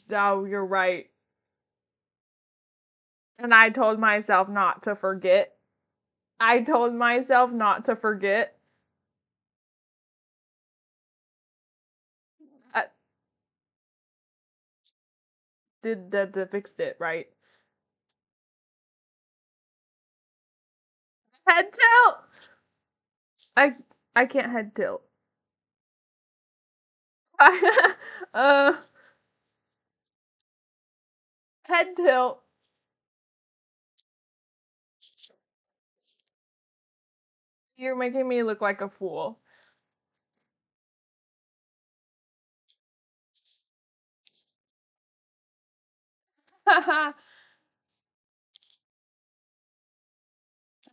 No, you're right. And I told myself not to forget. I told myself not to forget. I did that fixed it, right? Head tilt. I I can't head tilt. uh, head tilt. You're making me look like a fool.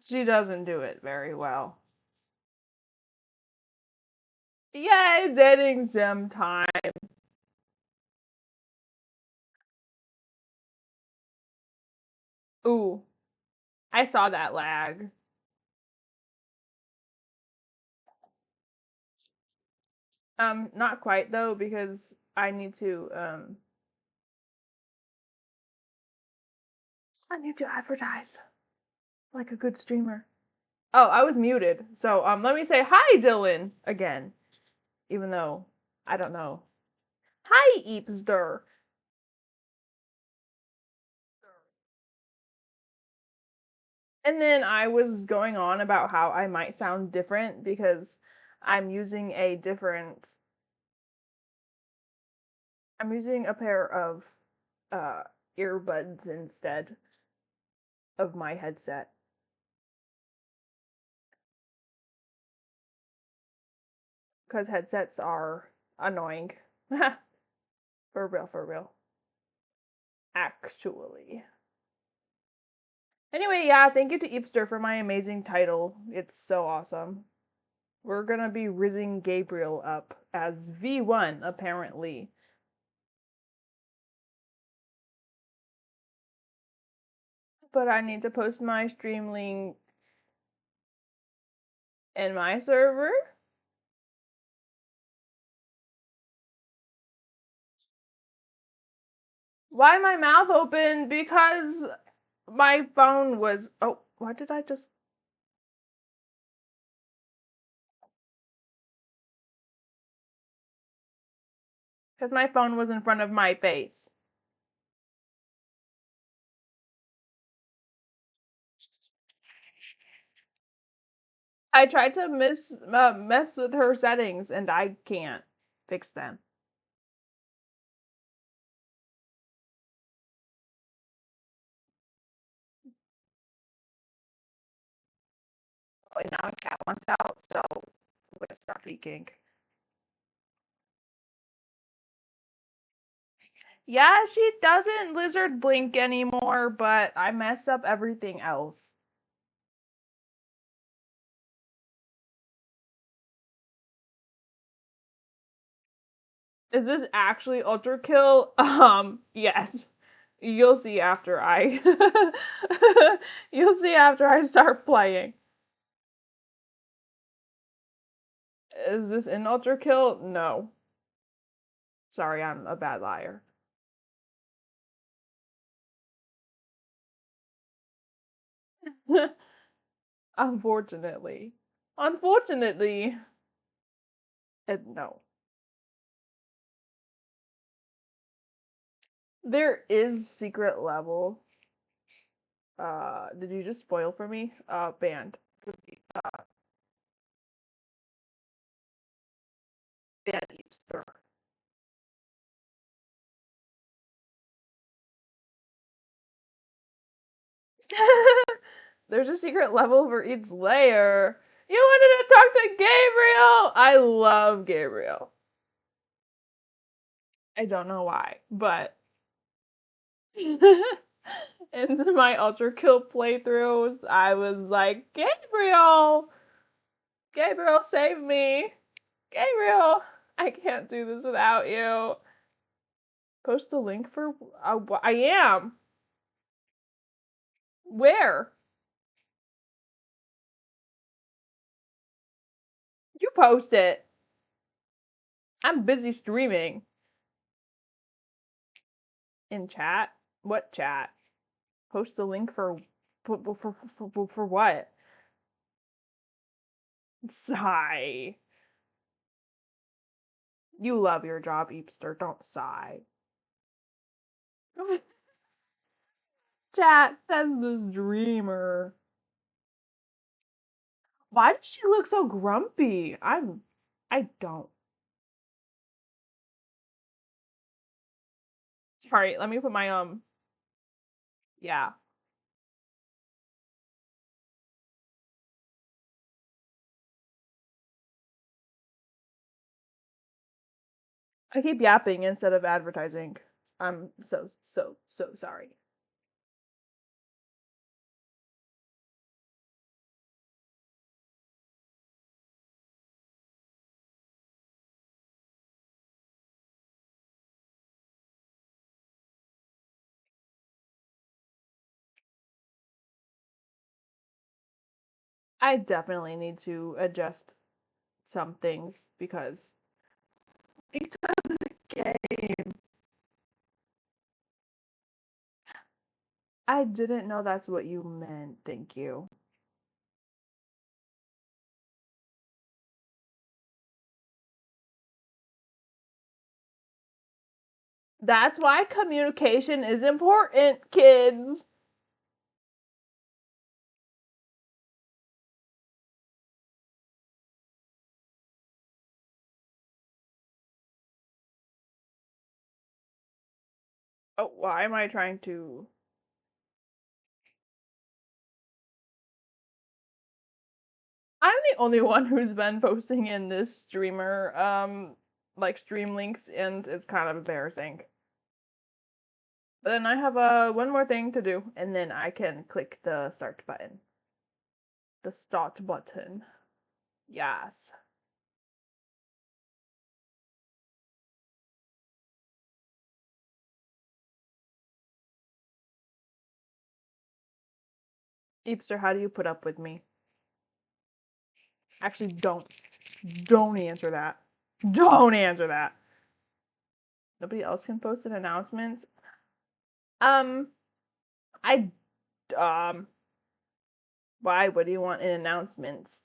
She doesn't do it very well. Yay, dating sim time. Ooh, I saw that lag. Not quite though, because I need to advertise like a good streamer. Oh, I was muted. So let me say hi, Dylan, again. Even though I don't know. Hi, Eepster. And then I was going on about how I might sound different because I'm using a different. I'm using a pair of uh, earbuds instead of my headset because headsets are annoying. For real, for real. Actually. Anyway, yeah, thank you to Eepster for my amazing title. It's so awesome. We're gonna be rizzing Gabriel up as V1, apparently. But I need to post my stream link in my server. Why my mouth open? Because my phone was. Oh, what did I just. Because my phone was in front of my face. I tried to mess with her settings and I can't fix them. And now cat wants out, so let's start speaking. Yeah, she doesn't lizard blink anymore, but I messed up everything else. Is this actually ultra kill? Yes. You'll see after I you'll see after I start playing. Is this an ultra kill? No. Sorry, I'm a bad liar. Unfortunately. Unfortunately. No. There is secret level. Did you just spoil for me? Banned. Banned Easter. There's a secret level for each layer. You wanted to talk to Gabriel! I love Gabriel. I don't know why, but in my Ultra Kill playthroughs, I was like, Gabriel! Gabriel, save me! Gabriel! I can't do this without you. Post the link for. I am. Where? You post it. I'm busy streaming. In chat? What chat? Post the link for what? Sigh. You love your job, Eepster. Don't sigh. Chat says this dreamer. Why does she look so grumpy? I don't. Sorry, let me put my yeah. I keep yapping instead of advertising. I'm so sorry. I definitely need to adjust some things because it's a game. I didn't know that's what you meant. Thank you. That's why communication is important, kids. Oh, why am I trying to? I'm the only one who's been posting in this streamer, like stream links, and it's kind of embarrassing. But then I have one more thing to do, and then I can click the start button. The start button. Yes. Eepster, how do you put up with me? Actually, don't answer that. Don't answer that. Nobody else can post in announcements. I um. Why? What do you want in announcements?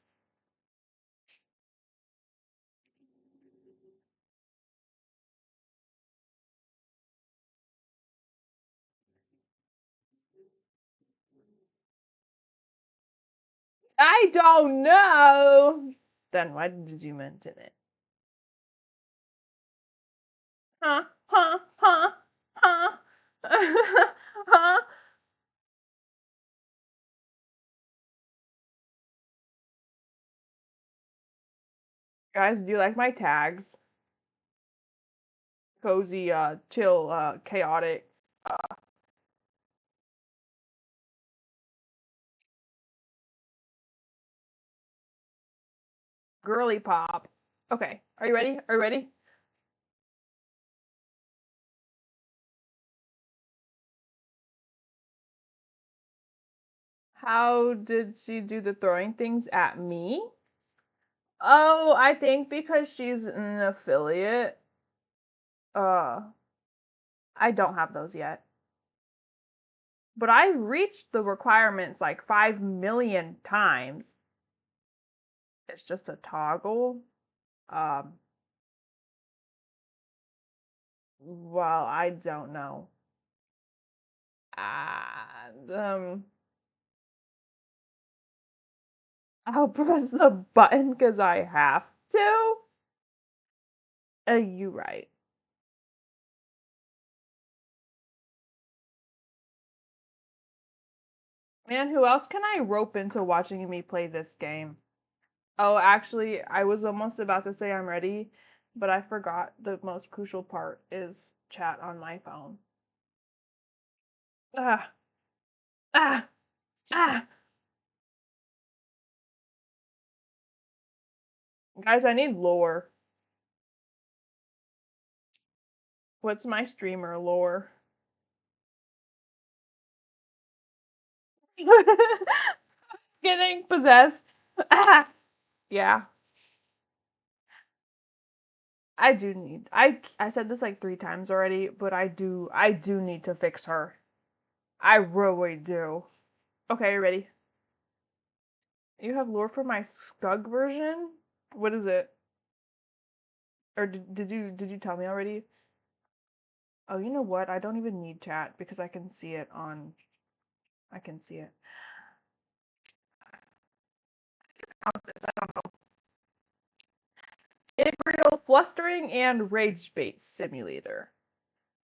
I don't know. Then why did you mention it? Huh? Huh? Huh? Huh? Huh? Guys, do you like my tags? Cozy, chill, chaotic, girly pop. Okay, are you ready? Are you ready? How did she do the throwing things at me? Oh, I think because she's an affiliate. Uh, I don't have those yet. But I've reached the requirements like 5 million times. It's just a toggle. Um, well, I don't know. And, I'll press the button because I have to. You right. Man, who else can I rope into watching me play this game? Oh, actually, I was almost about to say I'm ready, but I forgot the most crucial part is chat on my phone. Ah, ah, ah. Guys, I need lore. What's my streamer lore? Getting possessed. Ah, yeah. I do need. I said this like 3 times already, but I do need to fix her. I really do. Okay, you ready? You have lore for my Skug version? What is it? Or did you tell me already? Oh, you know what? I don't even need chat because I can see it on. I can see it. How's this? I don't know. Gabriel flustering and rage bait simulator.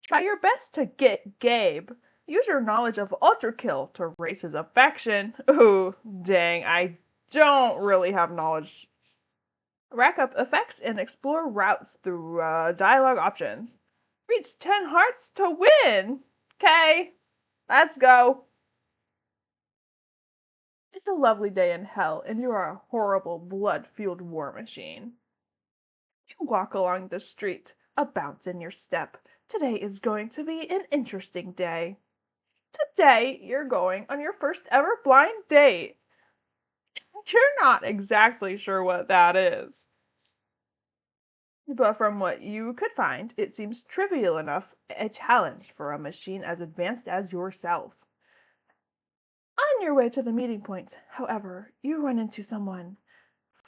Try your best to get Gabe. Use your knowledge of Ultra Kill to raise his affection. Ooh, dang, I don't really have knowledge. Rack up effects and explore routes through dialogue options. Reach 10 hearts to win! Okay, let's go. It's a lovely day in hell, and you are a horrible, blood-fueled war machine. You walk along the street, a bounce in your step. Today is going to be an interesting day. Today, you're going on your first ever blind date. You're not exactly sure what that is. But from what you could find, it seems trivial enough a challenge for a machine as advanced as yourself. On your way to the meeting point, however, you run into someone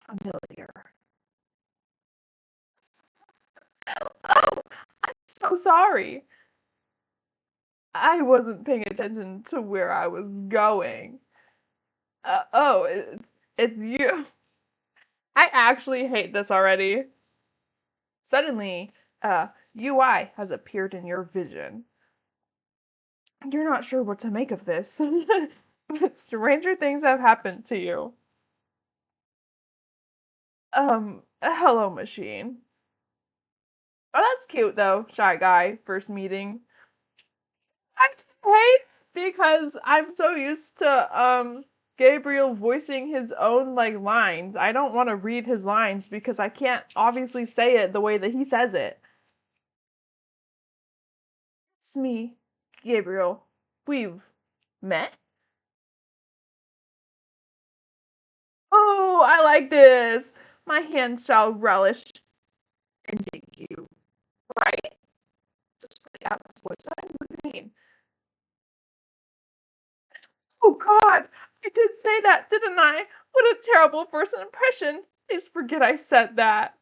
familiar. Oh, so sorry. I wasn't paying attention to where I was going. Oh, it's you. I actually hate this already. Suddenly, UI has appeared in your vision. You're not sure what to make of this. But stranger things have happened to you. Hello, machine. Oh, that's cute though, shy guy, first meeting. I hate because I'm so used to Gabriel voicing his own like lines. I don't want to read his lines because I can't obviously say it the way that he says it. It's me, Gabriel. We've met? Oh, I like this. My hand shall relish in you. Right? Just put it out this voice. What do you mean? Oh God, I did say that, didn't I? What a terrible first impression. Please forget I said that.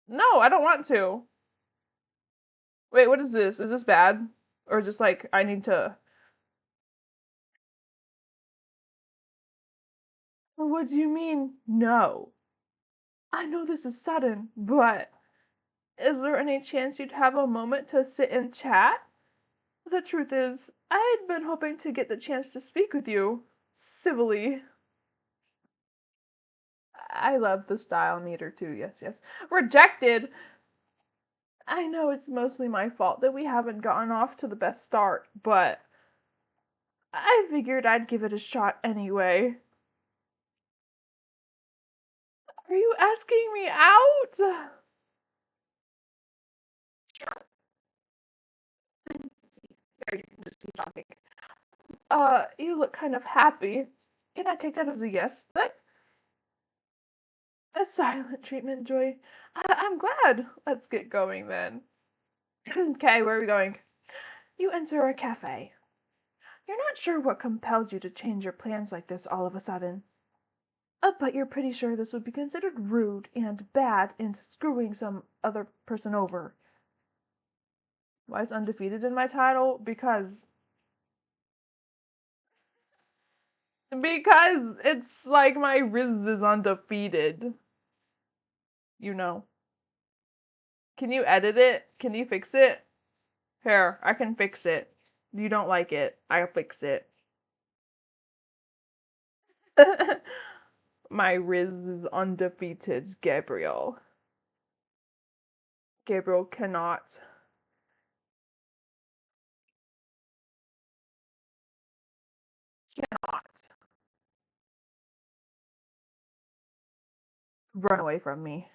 No, I don't want to. Wait, what is this? Is this bad? Or just like I need to. What do you mean, no? I know this is sudden, but is there any chance you'd have a moment to sit and chat? The truth is, I had been hoping to get the chance to speak with you civilly. I love the style meter too, yes, yes. Rejected! I know it's mostly my fault that we haven't gotten off to the best start, but I figured I'd give it a shot anyway. Are you asking me out? There, you can just keep talking. You look kind of happy. Can I take that as a yes? A silent treatment, Joy. I'm glad. Let's get going then. Okay, where are we going? You enter a cafe. You're not sure what compelled you to change your plans like this all of a sudden. But you're pretty sure this would be considered rude and bad and screwing some other person over. Why is undefeated in my title? Because it's like my Riz is undefeated. You know. Can you edit it? Can you fix it? Here, I can fix it. You don't like it. I'll fix it. My Riz is undefeated, Gabriel. Gabriel cannot run away from me.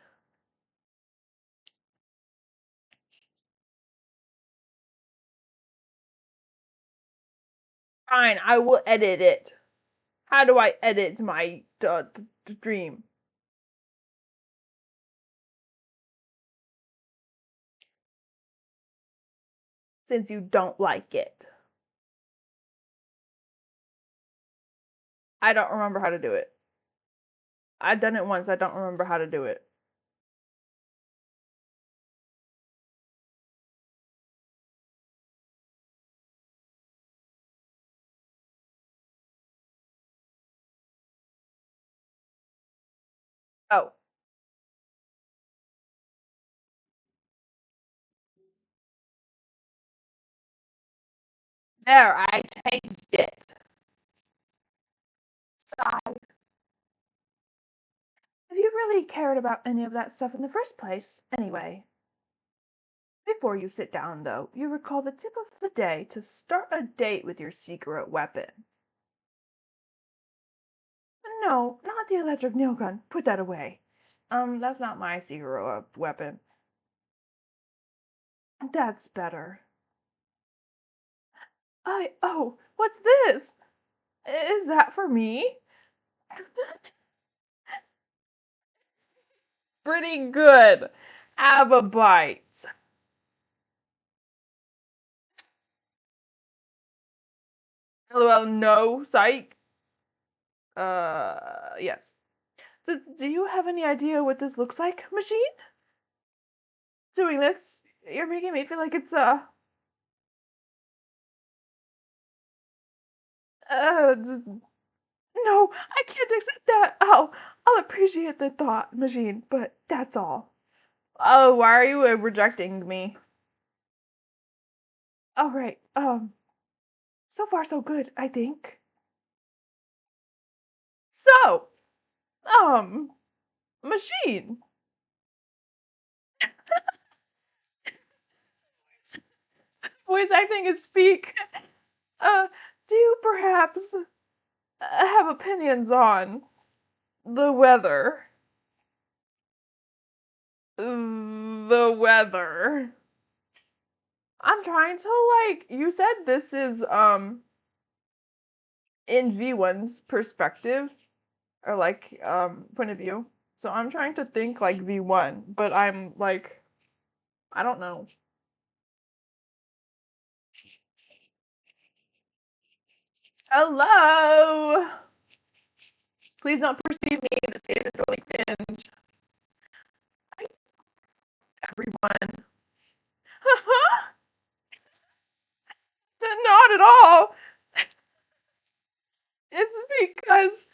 Fine, I will edit it. How do I edit my dream? since you don't like it. I don't remember how to do it. I've done it once, I don't remember how to do it. Oh, there, I changed it. Sigh. If you really cared about any of that stuff in the first place, anyway. Before you sit down, though, you recall the tip of the day to start a date with your secret weapon. No, not the electric nail gun. Put that away. That's not my secret weapon. That's better. Oh, what's this? Is that for me? Pretty good. Have a bite. LOL, no, psych. Yes. Do you have any idea what this looks like, Machine? Doing this, you're making me feel like it's, no, I can't accept that. Oh, I'll appreciate the thought, Machine, but that's all. Oh, why are you rejecting me? All right, so far so good, I think. So, um, Machine. Voice acting is speak. Uh, do you perhaps have opinions on the weather? The weather. I'm trying to like you said this is in V1's perspective or like point of view. So I'm trying to think like V1, but I'm like I don't know. Hello. Please don't perceive me in a state of really cringe. Everyone. Not at all. It's because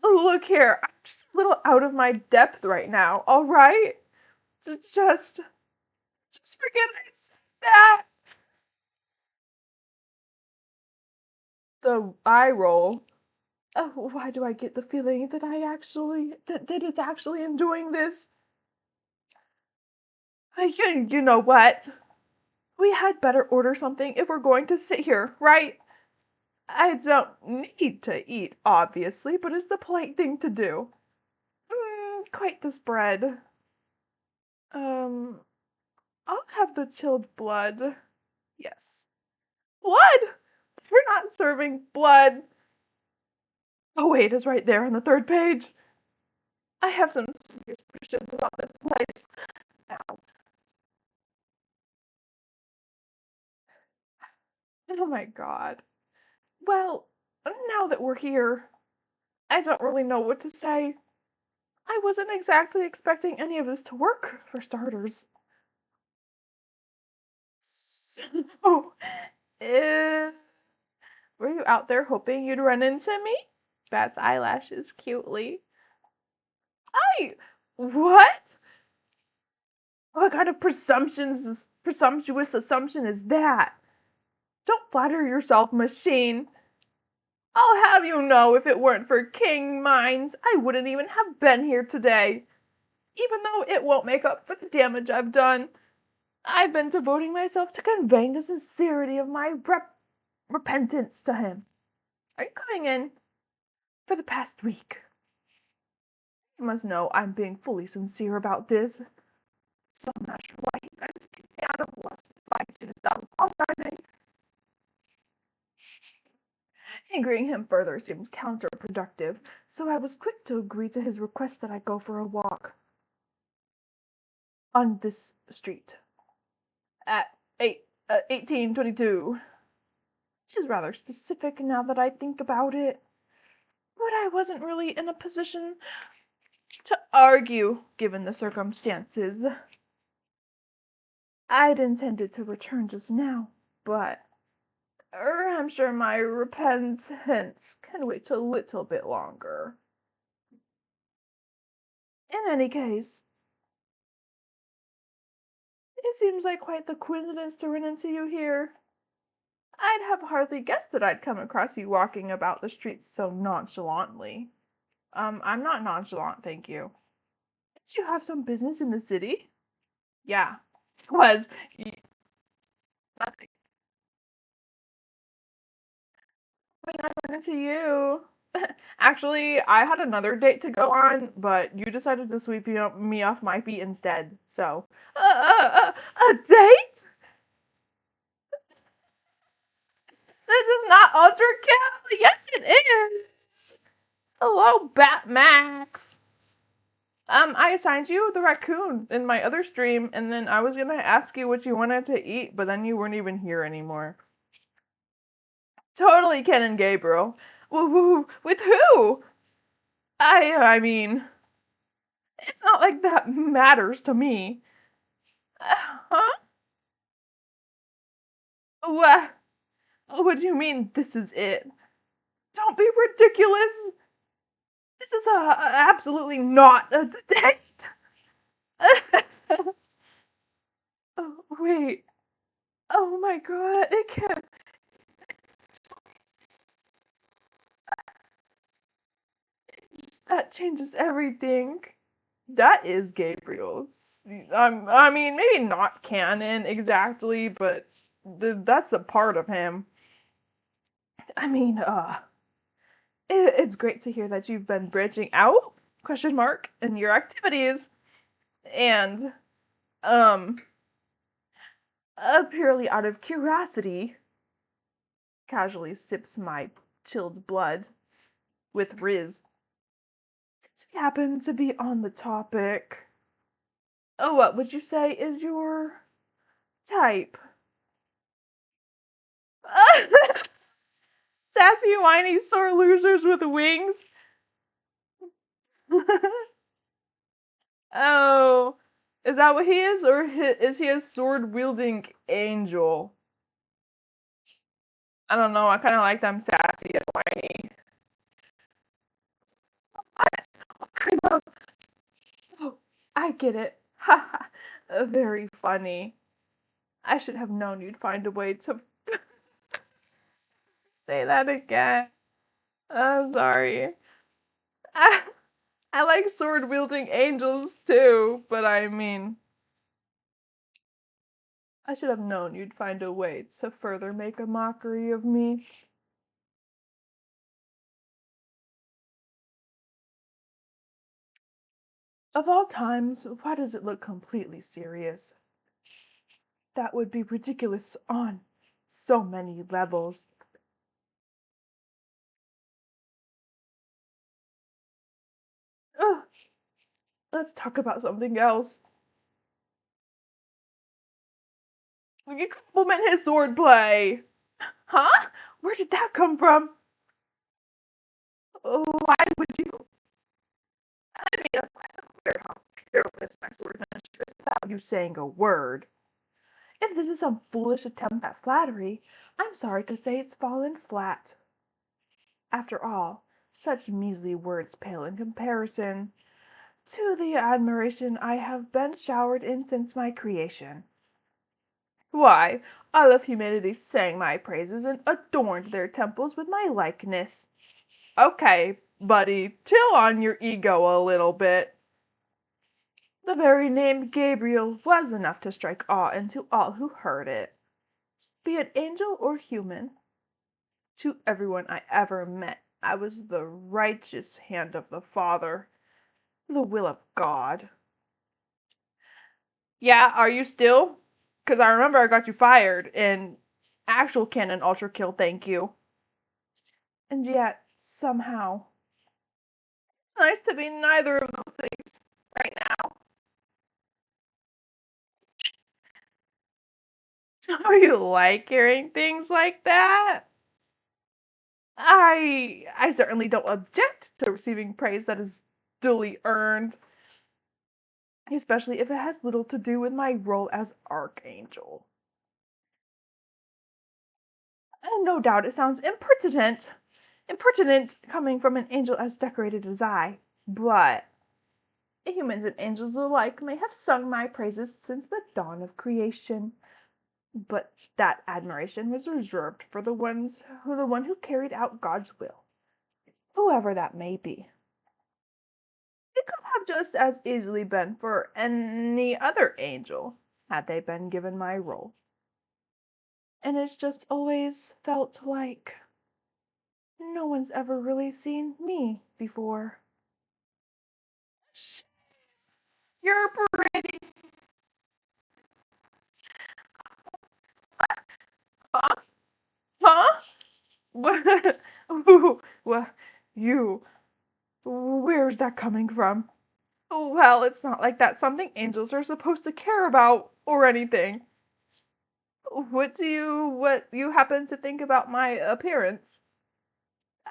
look here, I'm just a little out of my depth right now. All right, just forget I said that. The eye roll. Oh, why do I get the feeling that that is actually enjoying this? You know what? We had better order something if we're going to sit here, right? I don't need to eat, obviously, but it's the polite thing to do. Quite the spread. Um, I'll have the chilled blood. Yes. Blood? We're not serving blood. Oh wait, it's right there on the third page. I have some serious questions about this place now. Oh my god. Well, now that we're here, I don't really know what to say. I wasn't exactly expecting any of this to work, for starters. So, uh, were you out there hoping you'd run into me? Bats eyelashes cutely. What? What kind of presumptuous assumption is that? Don't flatter yourself, Machine. I'll have you know if it weren't for King Mines, I wouldn't even have been here today. Even though it won't make up for the damage I've done, I've been devoting myself to conveying the sincerity of my repentance to him. Are you coming in? For the past week. You must know I'm being fully sincere about this. So I'm not sure why he tried to kick me out of lust if I should stop apologizing. Angering him further seemed counterproductive, so I was quick to agree to his request that I go for a walk on this street at 8. 1822. Which is rather specific now that I think about it. But I wasn't really in a position to argue, given the circumstances. I'd intended to return just now, but I'm sure my repentance can wait a little bit longer. In any case, it seems like quite the coincidence to run into you here. I'd have hardly guessed that I'd come across you walking about the streets so nonchalantly. I'm not nonchalant, thank you. Did you have some business in the city? Yeah, it was. Nothing. I ran into you. Actually, I had another date to go on, but you decided to sweep me off my feet instead. So, a date? This is not Ultra Kill. Yes, it is. Hello, Batmax. I assigned you the raccoon in my other stream, and then I was gonna ask you what you wanted to eat, but then you weren't even here anymore. Totally Ken and Gabriel. With who? I mean, it's not like that matters to me. Huh? What? What do you mean this is it? Don't be ridiculous. This is absolutely not a date. Oh, wait. Oh my god, it can't. That changes everything. That is Gabriel's. I mean, maybe not canon exactly, but that's a part of him. I mean, it's great to hear that you've been branching out, question mark, in your activities, and, um, purely out of curiosity, casually sips my chilled blood with Riz. Since we happen to be on the topic, oh, what would you say is your type? Sassy, whiny, sore losers with wings? Oh, is that what he is, or is he a sword-wielding angel? I don't know, I kind of like them sassy and whiny. Oh, I get it. Ha ha. Very funny. I should have known you'd find a way to say that again. I'm sorry. I, I like sword wielding angels too, but I mean, I should have known you'd find a way to further make a mockery of me. Of all times, why does it look completely serious? That would be ridiculous on so many levels. Ugh, let's talk about something else. We can compliment his swordplay. Huh? Where did that come from? Oh, why would you? I mean, of course I'm aware how careless my swordmanship is without you saying a word. If this is some foolish attempt at flattery, I'm sorry to say it's fallen flat. After all, such measly words pale in comparison to the admiration I have been showered in since my creation. Why, all of humanity sang my praises and adorned their temples with my likeness. Okay, buddy, chill on your ego a little bit. The very name Gabriel was enough to strike awe into all who heard it, be it angel or human. To everyone I ever met, I was the righteous hand of the Father, the will of God. Yeah, are you still? Because I remember I got you fired in actual canon Ultra Kill, thank you. And yet, somehow, it's nice to be neither of those things right now. So you like hearing things like that? I certainly don't object to receiving praise that is duly earned, especially if it has little to do with my role as archangel. And no doubt it sounds impertinent coming from an angel as decorated as I, but humans and angels alike may have sung my praises since the dawn of creation. But that admiration was reserved for the one who carried out God's will, whoever that may be. It could have just as easily been for any other angel, had they been given my role. And it's just always felt like no one's ever really seen me before. You're pretty. Huh? Huh? What? What? You? Where's that coming from? Well, it's not like that's something angels are supposed to care about or anything. What you happen to think about my appearance?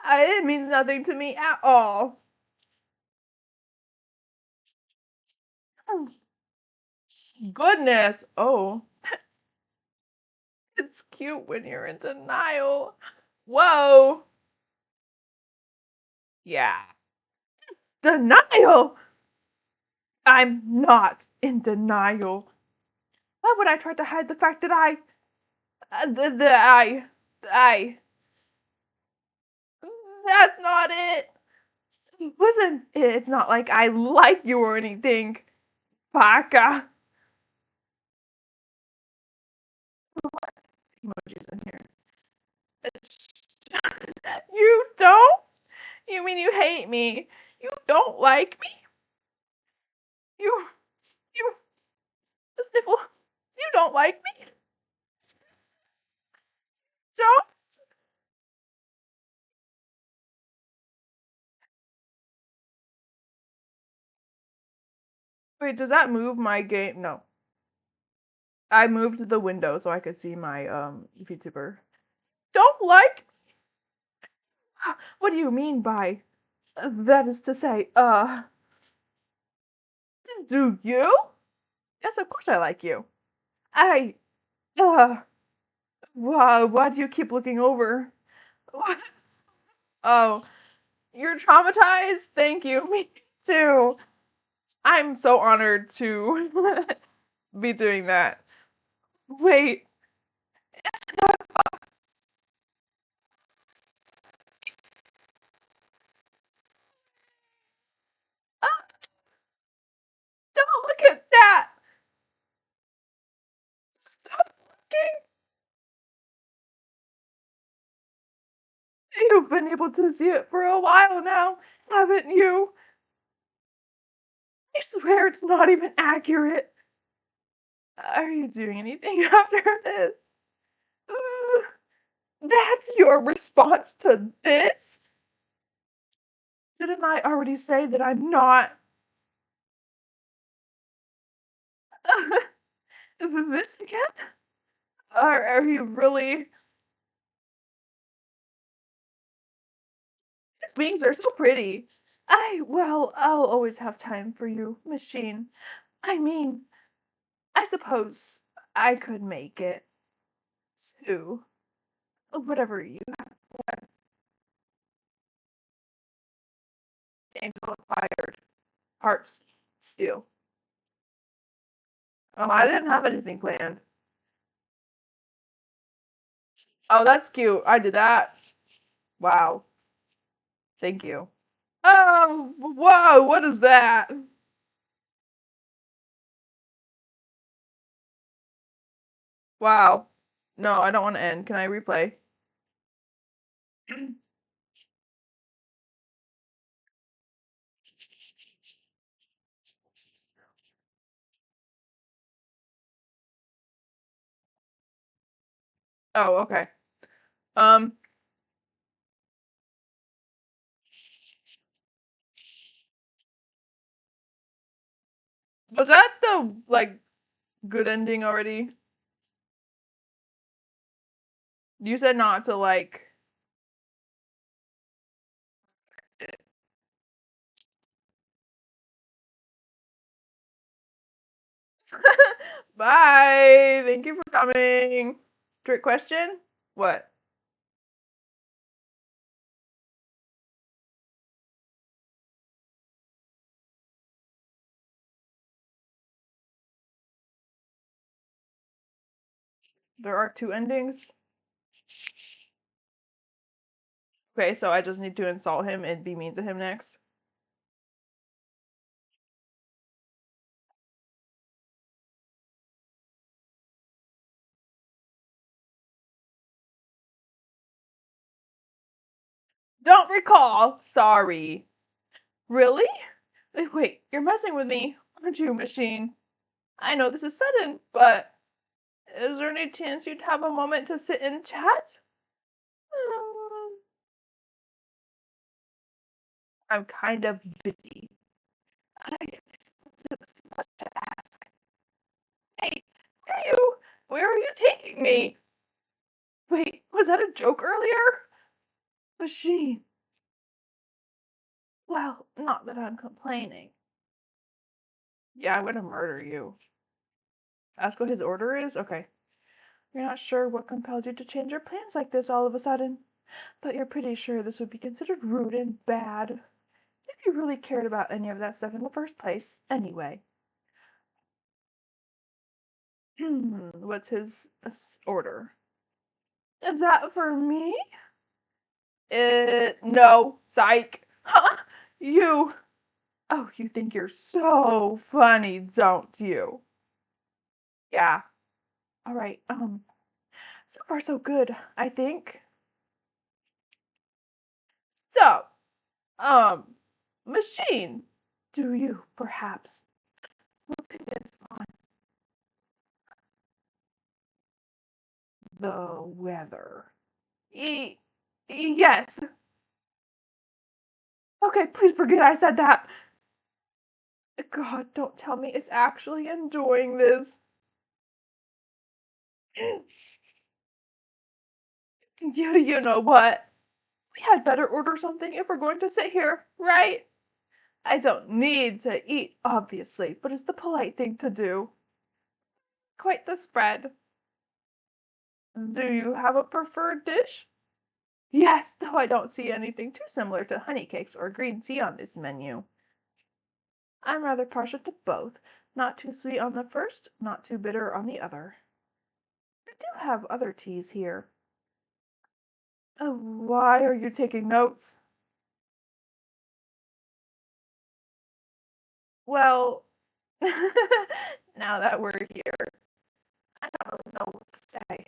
It means nothing to me at all. Oh, goodness. Oh, it's cute when you're in denial. Whoa. Yeah. Denial. I'm not in denial. Why would I try to hide the fact that I, that's not it. Listen, it's not like I like you or anything. Baka. Emojis in here. You don't? You mean you hate me? You don't like me? You, you, Sniffle, you don't like me? Don't? Wait, does that move my game? No. I moved the window so I could see my VTuber. Don't like? What do you mean by that is to say, do you? Yes, of course I like you. I, uh, why do you keep looking over? What? Oh, you're traumatized? Thank you. Me too. I'm so honored to be doing that. Wait, ah, don't look at that. Stop looking. You've been able to see it for a while now, haven't you? I swear it's not even accurate. Are you doing anything after this? Ugh, that's your response to this? Didn't I already say that I'm not? This again? Are you really? His wings are so pretty. Well, I'll always have time for you, machine. I mean, I suppose I could make it too. Whatever you have. Angel acquired. Hearts steel. Oh, I didn't have anything planned. Oh, that's cute. I did that. Wow. Thank you. Oh, whoa, what is that? Wow. No, I don't want to end. Can I replay? Oh, okay. Um, was that the like good ending already? You said not to like. Bye. Thank you for coming. Trick question? What? There are two endings? Okay, so I just need to insult him and be mean to him next. Don't recall. Sorry. Really? Wait, you're messing with me, aren't you, Machine? I know this is sudden, but is there any chance you'd have a moment to sit and chat? Um, I'm kind of busy. I suppose much to ask. Hey, you! Where are you taking me? Wait, was that a joke earlier? Machine. Well, not that I'm complaining. Yeah, I'm gonna murder you. Ask what his order is? Okay. You're not sure what compelled you to change your plans like this all of a sudden, but you're pretty sure this would be considered rude and bad if you really cared about any of that stuff in the first place, anyway. What's his order? Is that for me? No, psych. Huh? You. Oh, you think you're so funny, don't you? Yeah. All right. So far so good, I think. So, um, Machine, do you perhaps opinions on the weather? Yes. Okay, please forget I said that. God, don't tell me it's actually enjoying this. You know what? We had better order something if we're going to sit here, right? I don't need to eat, obviously, but it's the polite thing to do. Quite the spread. Do you have a preferred dish? Yes, though I don't see anything too similar to honey cakes or green tea on this menu. I'm rather partial to both. Not too sweet on the first, not too bitter on the other. We do have other teas here. Oh, why are you taking notes? Well, now that we're here, I don't really know what to say.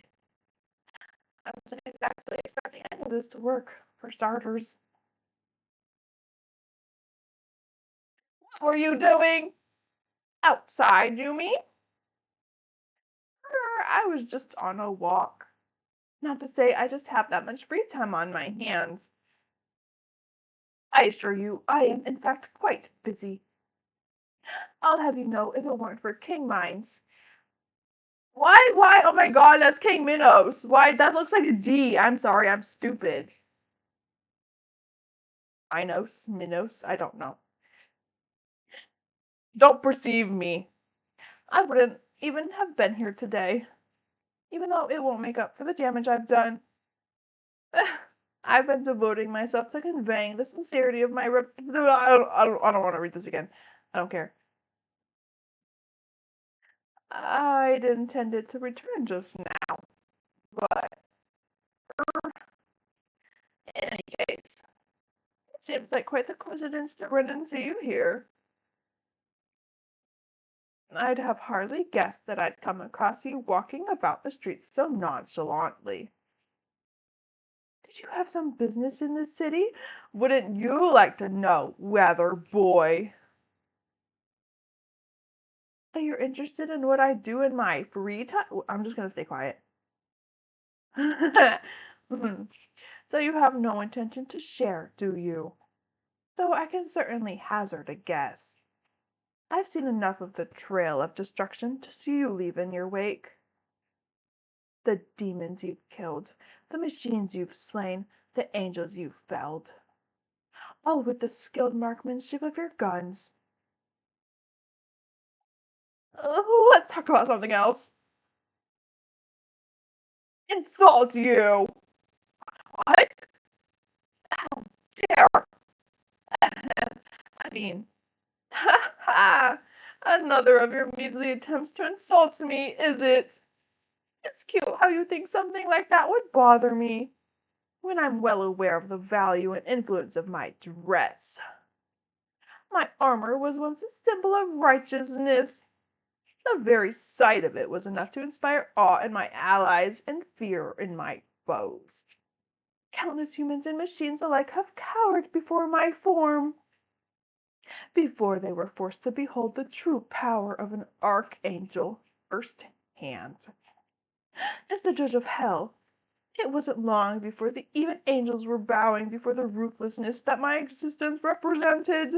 I wasn't exactly expecting any of this to work, for starters. What were you doing? Outside, you mean? I was just on a walk. Not to say I just have that much free time on my hands. I assure you, I am in fact quite busy. I'll have you know if it weren't for king mines. Why? Oh my god, that's King Minos. Why? That looks like a D. I'm sorry, I'm stupid. Minos, I don't know. Don't perceive me. I wouldn't even have been here today, even though it won't make up for the damage I've done. I've been devoting myself to conveying the sincerity of my I don't want to read this again. I don't care. I'd intended to return just now, but in any case, it seems like quite the coincidence to run into you here. I'd have hardly guessed that I'd come across you walking about the streets so nonchalantly. Did you have some business in the city? Wouldn't you like to know, weather boy? So you're interested in what I do in my free time? I'm just gonna stay quiet. Mhm. So you have no intention to share, do you? Though I can certainly hazard a guess. I've seen enough of the trail of destruction to see you leave in your wake. The demons you've killed, the machines you've slain, the angels you've felled, all with the skilled marksmanship of your guns. Let's talk about something else. Insult you! What? How dare! I mean, ha ha! Another of your measly attempts to insult me, is it? It's cute how you think something like that would bother me, when I'm well aware of the value and influence of my dress. My armor was once a symbol of righteousness. The very sight of it was enough to inspire awe in my allies and fear in my foes. Countless humans and machines alike have cowered before my form, before they were forced to behold the true power of an archangel firsthand. As the judge of hell, it wasn't long before the even angels were bowing before the ruthlessness that my existence represented.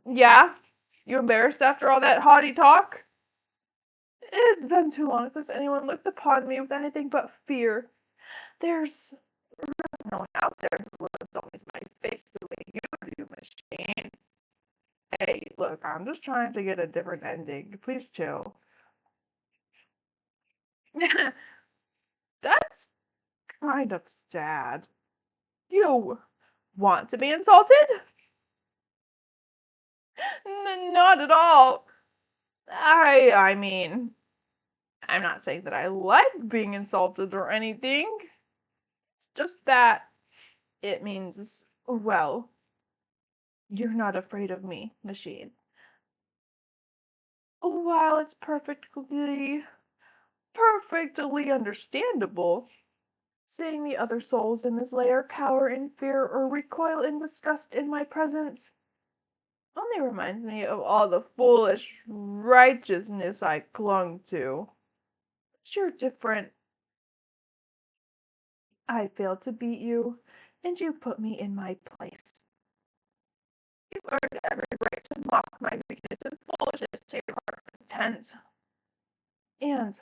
Yeah? You embarrassed after all that haughty talk? It has been too long since anyone looked upon me with anything but fear. There's no one out there who loves always my face the way you do, machine. Hey, look, I'm just trying to get a different ending. Please chill. That's kind of sad. You want to be insulted? Not at all. I mean, I'm not saying that I like being insulted or anything. It's just that it means, well, you're not afraid of me, machine. While it's perfectly understandable, seeing the other souls in this lair cower in fear or recoil in disgust in my presence only reminds me of all the foolish righteousness I clung to. But you're different. I failed to beat you, and you put me in my place. You've earned every right to mock my weakness and foolishness to your heart's content. And,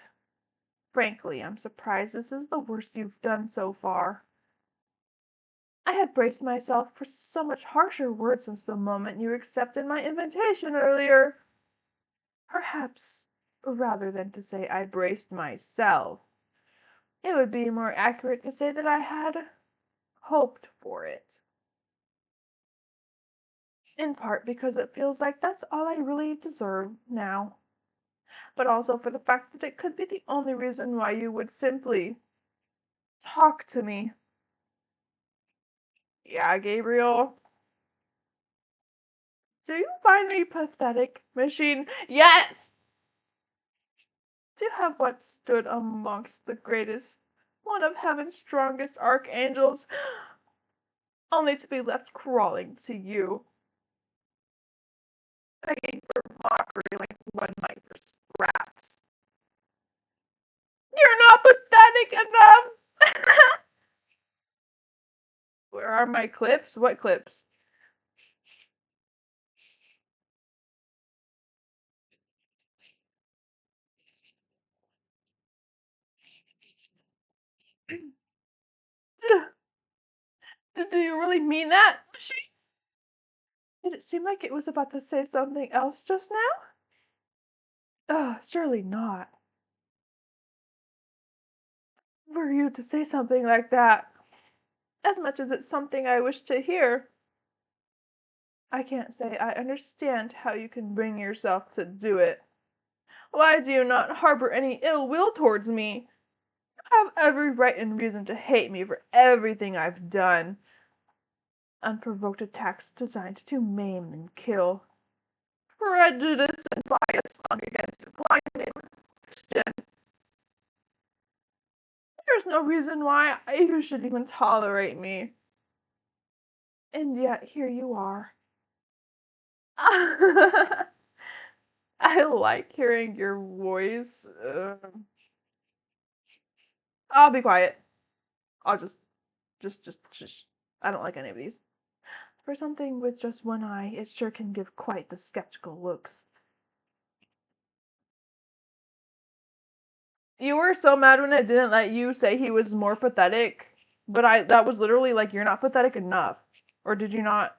frankly, I'm surprised this is the worst you've done so far. I had braced myself for so much harsher words since the moment you accepted my invitation earlier. Perhaps, rather than to say I braced myself, it would be more accurate to say that I had hoped for it. In part because it feels like that's all I really deserve now, but also for the fact that it could be the only reason why you would simply talk to me. Yeah, Gabriel? Do you find me pathetic, machine? Yes! To have once stood amongst the greatest, one of heaven's strongest archangels, only to be left crawling to you, begging for mockery like one might for scraps. You're not pathetic enough! Where are my clips? What clips? Do you really mean that? Did it seem like it was about to say something else just now? Surely not. For you to say something like that, as much as it's something I wish to hear, I can't say I understand how you can bring yourself to do it. Why do you not harbor any ill will towards me? You have every right and reason to hate me for everything I've done. Unprovoked attacks designed to maim and kill. Prejudice and bias slung against a blind Christian. There's no reason why you should even tolerate me. And yet here you are. I like hearing your voice. I'll be quiet. I'll just shush. I don't like any of these. For something with just one eye, it sure can give quite the skeptical looks. You were so mad when I didn't let you say he was more pathetic, but that was literally like you're not pathetic enough. Or did you not?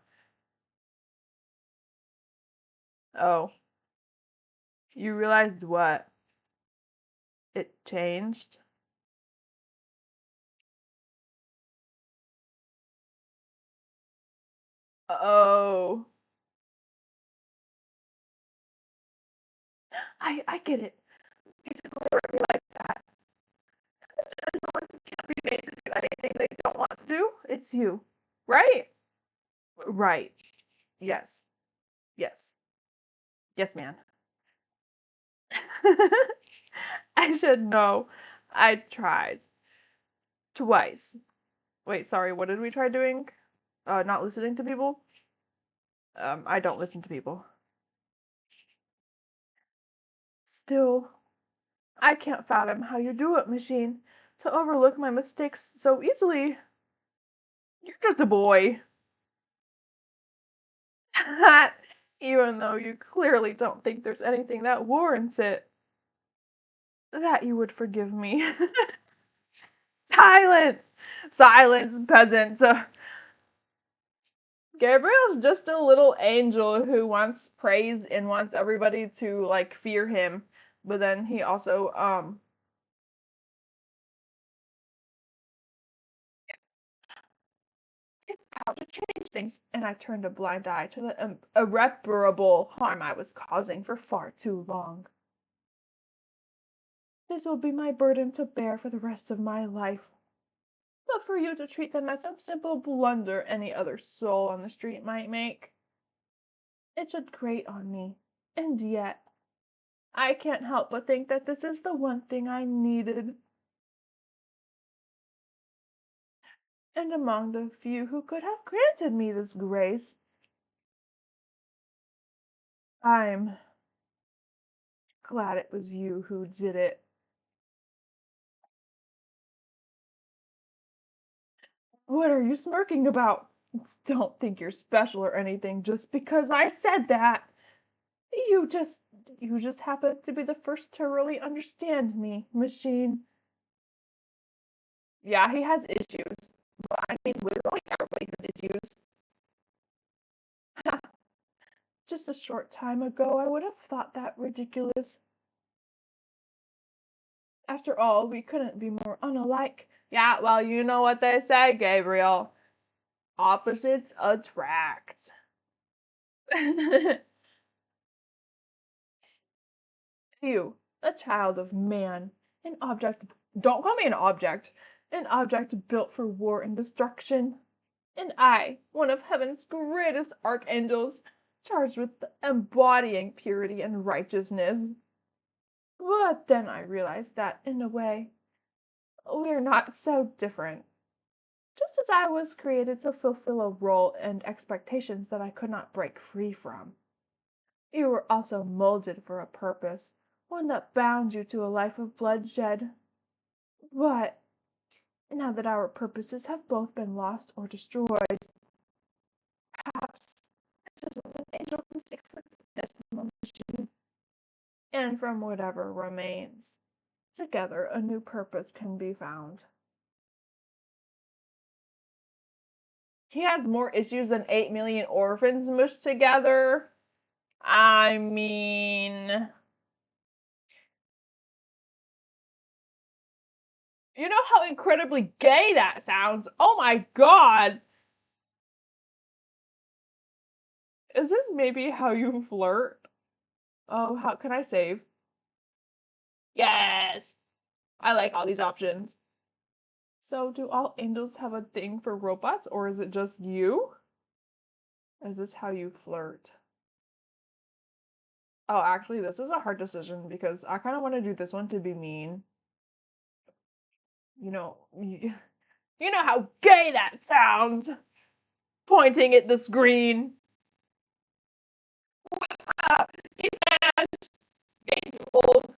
Oh, you realized what? It changed. Oh, I get it. It's literally like that. No one can't be made to do anything they don't want to do. It's you, right? Right. Yes. Yes. Yes, man. I should know. I tried twice. Wait, sorry. What did we try doing? Not listening to people. I don't listen to people. Still, I can't fathom how you do it, Machine. To overlook my mistakes so easily. You're just a boy. Even though you clearly don't think there's anything that warrants it. That you would forgive me. Silence! Silence, peasant! Gabriel's just a little angel who wants praise and wants everybody to like fear him. But then he also how to change things, and I turned a blind eye to the irreparable harm I was causing for far too long. This will be my burden to bear for the rest of my life. But for you to treat them as some simple blunder any other soul on the street might make, it should grate on me. And yet, I can't help but think that this is the one thing I needed. And among the few who could have granted me this grace, I'm glad it was you who did it. What are you smirking about? Don't think you're special or anything just because I said that. You just you just happen to be the first to really understand me, Machine. Yeah, he has issues. But I mean, literally everybody has issues. Just a short time ago, I would have thought that ridiculous. After all, we couldn't be more unalike. Yeah, well, you know what they say, Gabriel. Opposites attract. You, a child of man, an object. Don't call me an object built for war and destruction. And I, one of heaven's greatest archangels, charged with embodying purity and righteousness. But then I realized that, in a way, we're not so different. Just as I was created to fulfill a role and expectations that I could not break free from, you were also molded for a purpose, one that bound you to a life of bloodshed. But now that our purposes have both been lost or destroyed, perhaps this is what an angel can seek forgiveness from a machine, and from whatever remains. Together, a new purpose can be found. He has more issues than 8 million orphans mushed together. I mean, you know how incredibly gay that sounds? Oh my god! Is this maybe how you flirt? Oh, how can I save? Yes! I like all these options. So, do all angels have a thing for robots, or is it just you? Is this how you flirt? Oh, actually, this is a hard decision because I kind of want to do this one to be mean. You know, you know how gay that sounds! Pointing at the screen. Ah, yes, Gabriel.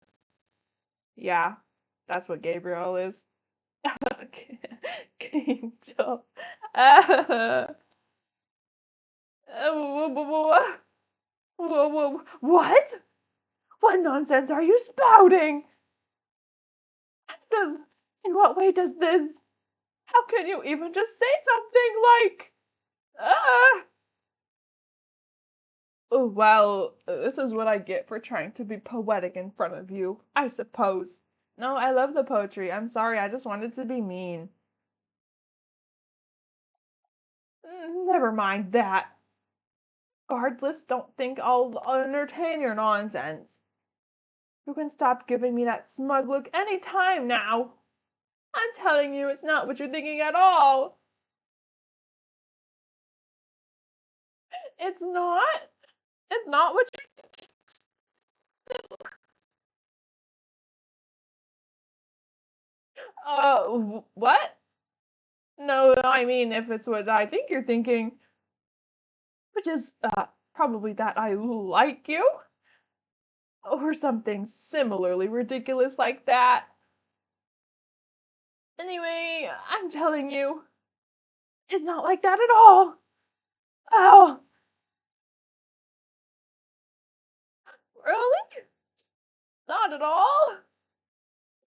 Yeah, that's what Gabriel is. Angel. Uh, what? What nonsense are you spouting? does, in what way does this, how can you even just say something like, uh, oh, well, this is what I get for trying to be poetic in front of you, I suppose. No, I love the poetry. I'm sorry, I just wanted to be mean. Never mind that. Regardless, don't think I'll entertain your nonsense. You can stop giving me that smug look any time now. I'm telling you, it's not what you're thinking at all. It's not. It's not what you. What? No, I mean, if it's what I think you're thinking, which is, probably that I like you, or something similarly ridiculous like that. Anyway, I'm telling you, it's not like that at all. Oh, really? Not at all?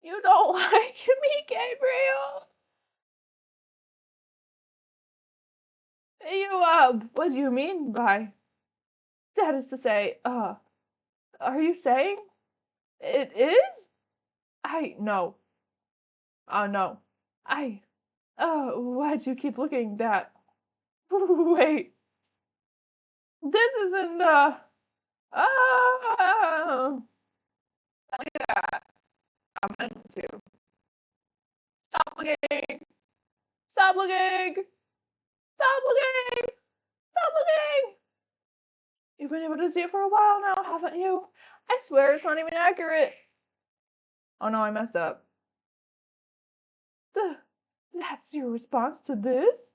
You don't like me, Gabriel? What do you mean by that? Is to say, are you saying it is? No. No. I, why'd you keep looking that? Wait, this isn't, oh, yeah, I meant to. Stop looking! Stop looking! Stop looking! Stop looking! You've been able to see it for a while now, haven't you? I swear it's not even accurate. Oh no, I messed up. The, that's your response to this?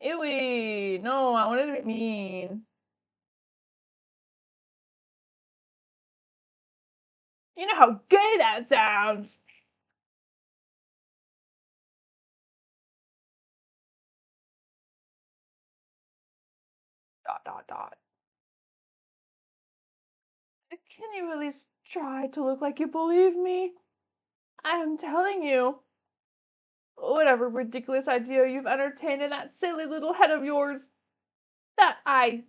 Ewy, no, I wanted to be mean. You know how gay that sounds! Dot dot dot. Can you at least try to look like you believe me? I'm telling you, whatever ridiculous idea you've entertained in that silly little head of yours, that I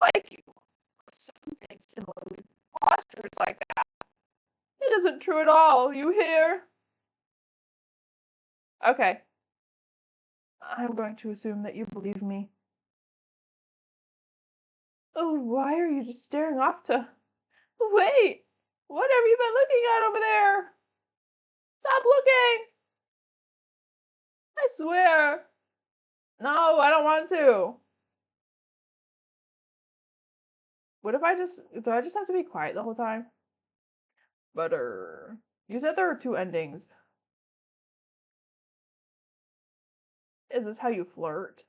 like you, or something similarly preposterous like that. It isn't true at all, you hear? Okay, I'm going to assume that you believe me. Oh, why are you just staring off to... Wait! What have you been looking at over there? Stop looking! I swear! No, I don't want to. What if do I just have to be quiet the whole time? Butter. You said there are two endings. Is this how you flirt?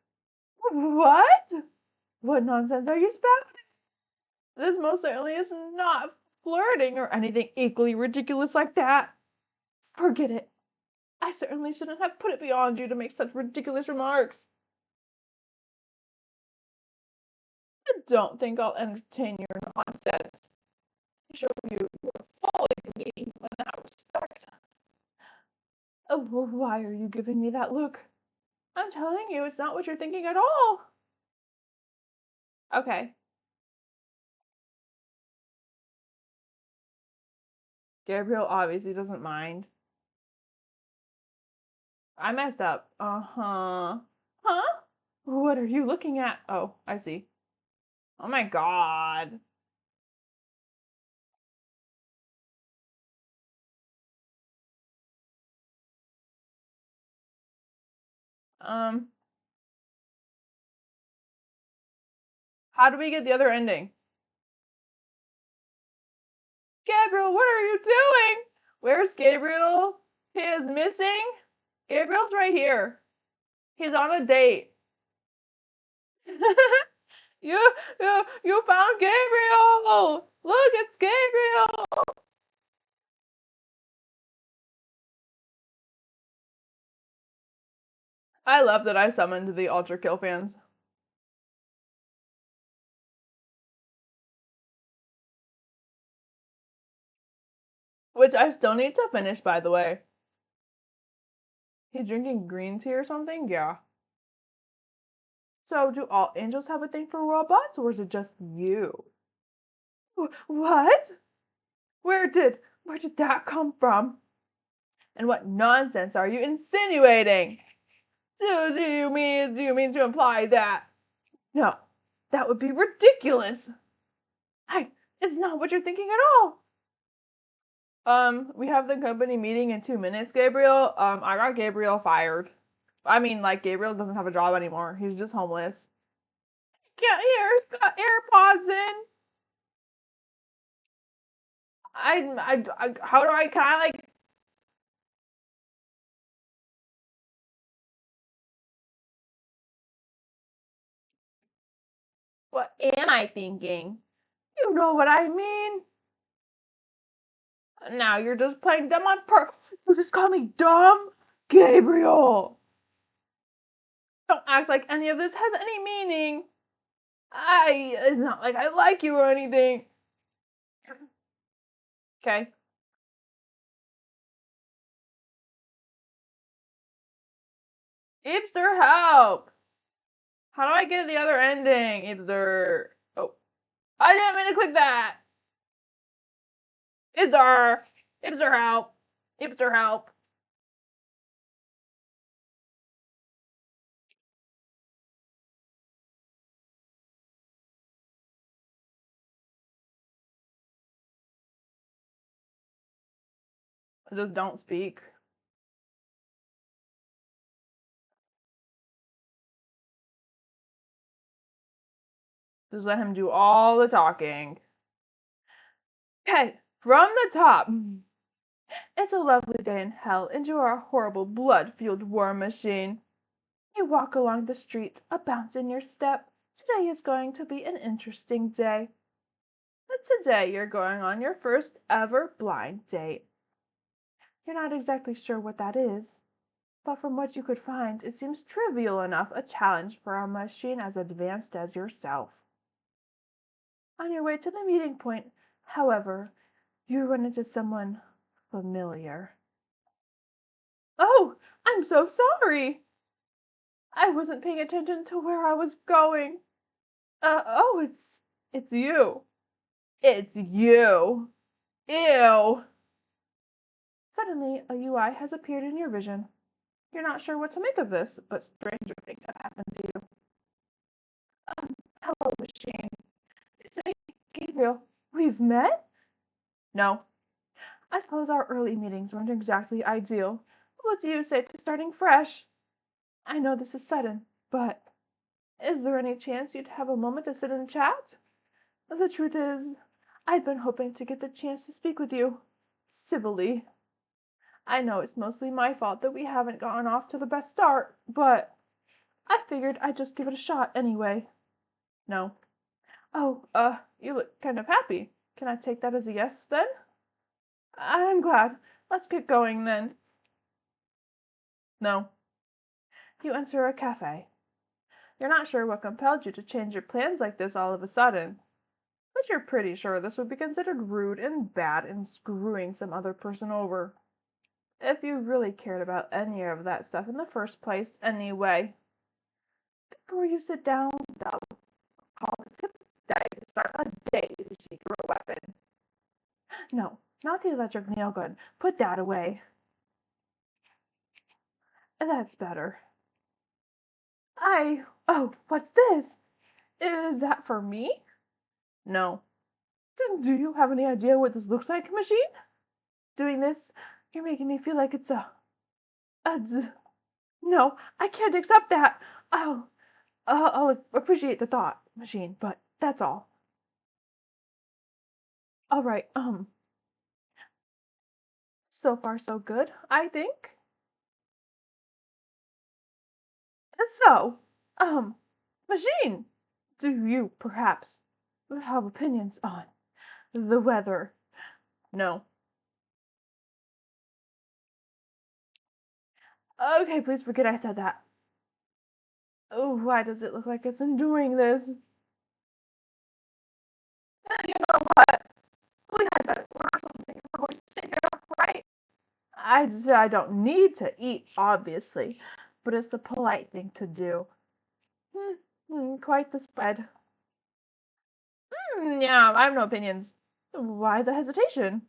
What? What nonsense are you spouting? This most certainly is not flirting or anything equally ridiculous like that. Forget it. I certainly shouldn't have put it beyond you to make such ridiculous remarks. I don't think I'll entertain your nonsense. I show you are fooling me in that respect. Oh, why are you giving me that look? I'm telling you, it's not what you're thinking at all. Okay. Gabriel obviously doesn't mind. I messed up. Uh-huh. Huh? What are you looking at? Oh, I see. Oh my god. Um, how do we get the other ending? Gabriel, what are you doing? Where's Gabriel? He is missing? Gabriel's right here. He's on a date. You found Gabriel! Look, it's Gabriel! I love that I summoned the Ultra Kill fans. Which I still need to finish, by the way. He's drinking green tea or something? Yeah. So, do all angels have a thing for robots, or is it just you? What? Where did that come from? And what nonsense are you insinuating? Do you mean to imply that? No, that would be ridiculous. I, it's not what you're thinking at all. We have the company meeting in 2 minutes, Gabriel. I got Gabriel fired. I mean, like, Gabriel doesn't have a job anymore. He's just homeless. Can't hear. He's got AirPods in. How do I, can I, like, what am I thinking? You know what I mean? Now you're just playing dumb on purpose. You just call me dumb? Gabriel! Don't act like any of this has any meaning. It's not like I like you or anything. Okay. Ipster, help! How do I get the other ending? Ipster. Oh, I didn't mean to click that. Ipster. Ipster, help. Ipster, help. Just don't speak. Just let him do all the talking. Okay, from the top. It's a lovely day in hell, and you are a horrible, blood-fueled war machine. You walk along the street, a bounce in your step. Today is going to be an interesting day. But today you're going on your first ever blind date. You're not exactly sure what that is, but from what you could find, it seems trivial enough a challenge for a machine as advanced as yourself. On your way to the meeting point, however, you run into someone familiar. Oh, I'm so sorry. I wasn't paying attention to where I was going. Oh, it's you. It's you. Ew. Suddenly, a UI has appeared in your vision. You're not sure what to make of this, but stranger things have happened to you. Hello, machine. It's me, Gabriel. We've met? No. I suppose our early meetings weren't exactly ideal. What do you say to starting fresh? I know this is sudden, but is there any chance you'd have a moment to sit and chat? The truth is, I'd been hoping to get the chance to speak with you. Civilly. I know it's mostly my fault that we haven't gotten off to the best start, but I figured I'd just give it a shot anyway. No. Oh, you look kind of happy. Can I take that as a yes, then? I'm glad. Let's get going, then. No. You enter a cafe. You're not sure what compelled you to change your plans like this all of a sudden, but you're pretty sure this would be considered rude and bad in screwing some other person over. If you really cared about any of that stuff in the first place, anyway. Before you sit down, though, call the tip day to start a day to secret weapon. No, not the electric nail gun. Put that away. That's better. Oh, what's this? Is that for me? No. Do you have any idea what this looks like, machine? Doing this, you're making me feel like it's no, I can't accept that. I'll appreciate the thought, machine, but that's all. All right, so far so good, I think. So, machine, do you perhaps have opinions on the weather? No. Okay, please forget I said that. Oh, why does it look like it's enjoying this? You know what? We had better order something if we're going to stay here I don't need to eat, obviously, but it's the polite thing to do. Quite the spread. Yeah, I have no opinions. Why the hesitation?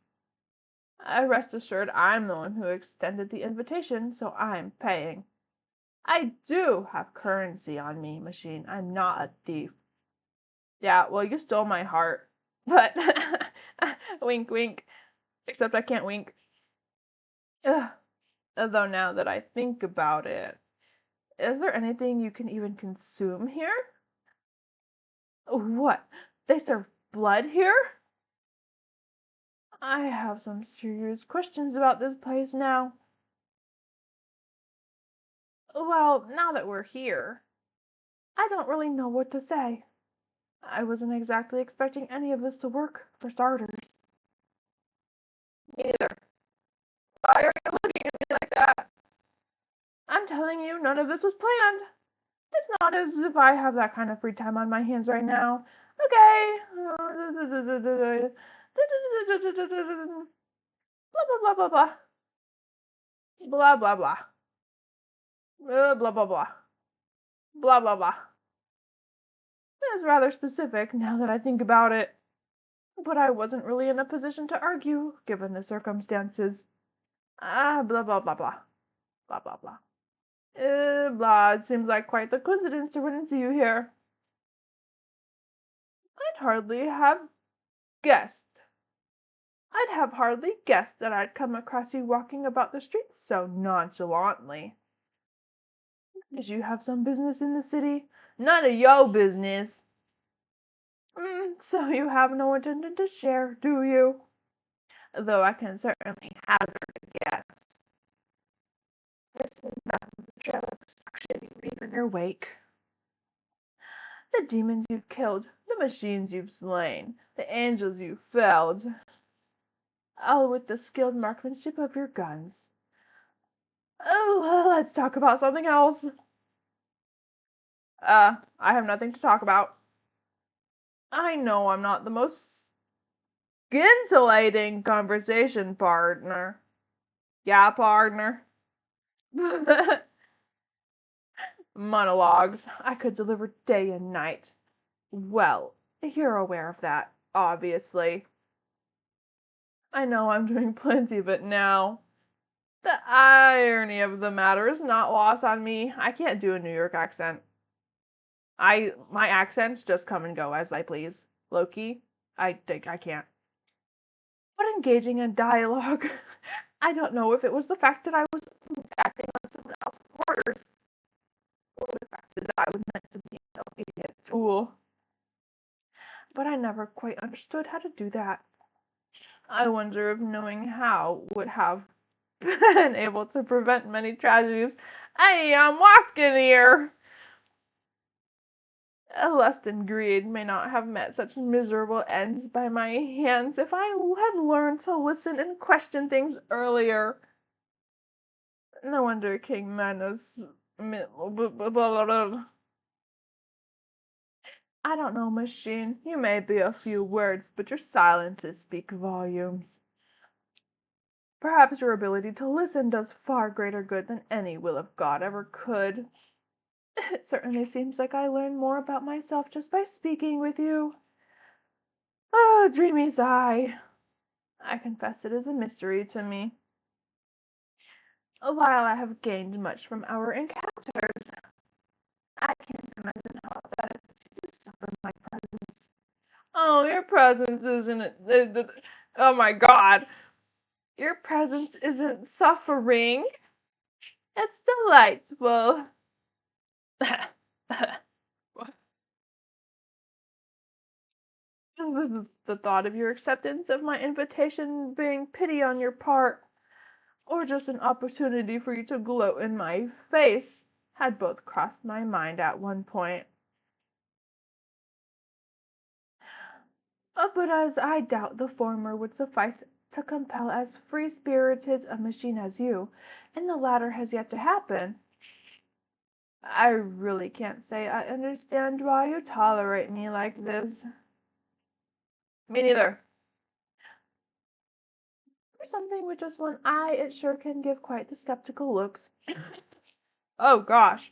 Rest assured, I'm the one who extended the invitation, so I'm paying. I do have currency on me, Machine. I'm not a thief. Yeah, well, you stole my heart. But wink, wink. Except I can't wink. Ugh. Though now that I think about it, is there anything you can even consume here? What? They serve blood here? I have some serious questions about this place now. Well, now that we're here, I don't really know what to say. I wasn't exactly expecting any of this to work, for starters. Neither. Why are you looking at me like that? I'm telling you, none of this was planned. It's not as if I have that kind of free time on my hands right now. Okay. Blah blah blah blah blah. Blah blah blah. Blah blah blah. Blah blah blah. That's rather specific now that I think about it. But I wasn't really in a position to argue, given the circumstances. Blah blah blah blah. Blah blah blah. Blah, it seems like quite the coincidence to run into you here. I'd hardly have guessed. I'd have hardly guessed that I'd come across you walking about the streets so nonchalantly. Did you have some business in the city? None of your business. So you have no intention to share, do you? Though I can certainly hazard a guess. This is not the trail of destruction you leave in your wake. The demons you've killed, the machines you've slain, the angels you've felled, all with the skilled marksmanship of your guns. Oh, let's talk about something else. I have nothing to talk about. I know I'm not the most scintillating conversation partner. Yeah, partner. Monologues I could deliver day and night. Well, you're aware of that, obviously. I know I'm doing plenty of it now. The irony of the matter is not lost on me. I can't do a New York accent. My accents just come and go as I please. Loki, I think I can't. But engaging in dialogue, I don't know if it was the fact that I was acting on someone else's orders, or the fact that I was meant to be an obedient tool. But I never quite understood how to do that. I wonder if knowing how would have been able to prevent many tragedies. Hey, I'm walking here! Lust and greed may not have met such miserable ends by my hands if I had learned to listen and question things earlier. No wonder King Manos. I don't know, Machine. You may be a few words, but your silences speak volumes. Perhaps your ability to listen does far greater good than any will of God ever could. It certainly seems like I learn more about myself just by speaking with you. Ah, dreamy sigh. I confess it is a mystery to me. While I have gained much from our encounters, I can't imagine how bad it is to suffer my presence. Oh, your presence isn't. Oh my God. Your presence isn't suffering. It's delightful. The thought of your acceptance of my invitation being pity on your part, or just an opportunity for you to gloat in my face, had both crossed my mind at one point. But as I doubt the former would suffice to compel as free-spirited a machine as you, and the latter has yet to happen, I really can't say I understand why you tolerate me like this. Me neither. there's something with just one eye, it sure can give quite the skeptical looks. Oh gosh,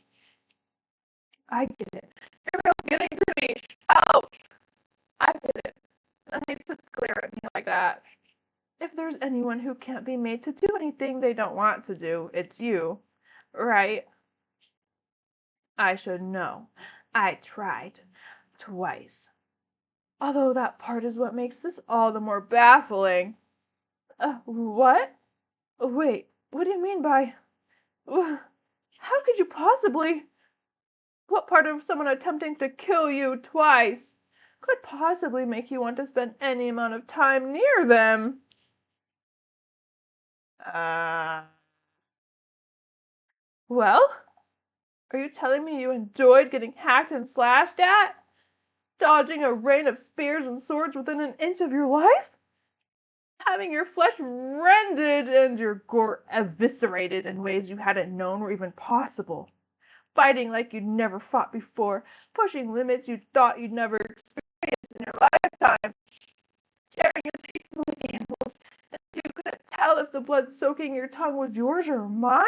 I get it. Gabriel's getting to me. Oh, I get it. I hate to glare at me like that. If there's anyone who can't be made to do anything they don't want to do, it's you, right? I should know. I tried. Twice. Although that part is what makes this all the more baffling. What? Wait, what do you mean by... How could you possibly... What part of someone attempting to kill you twice could possibly make you want to spend any amount of time near them? Uh... Well, are you telling me you enjoyed getting hacked and slashed at? Dodging a rain of spears and swords within an inch of your life? Having your flesh rended and your gore eviscerated in ways you hadn't known were even possible? Fighting like you'd never fought before, pushing limits you thought you'd never experienced in your lifetime, tearing your teeth from the handles, and you couldn't tell if the blood soaking your tongue was yours or mine?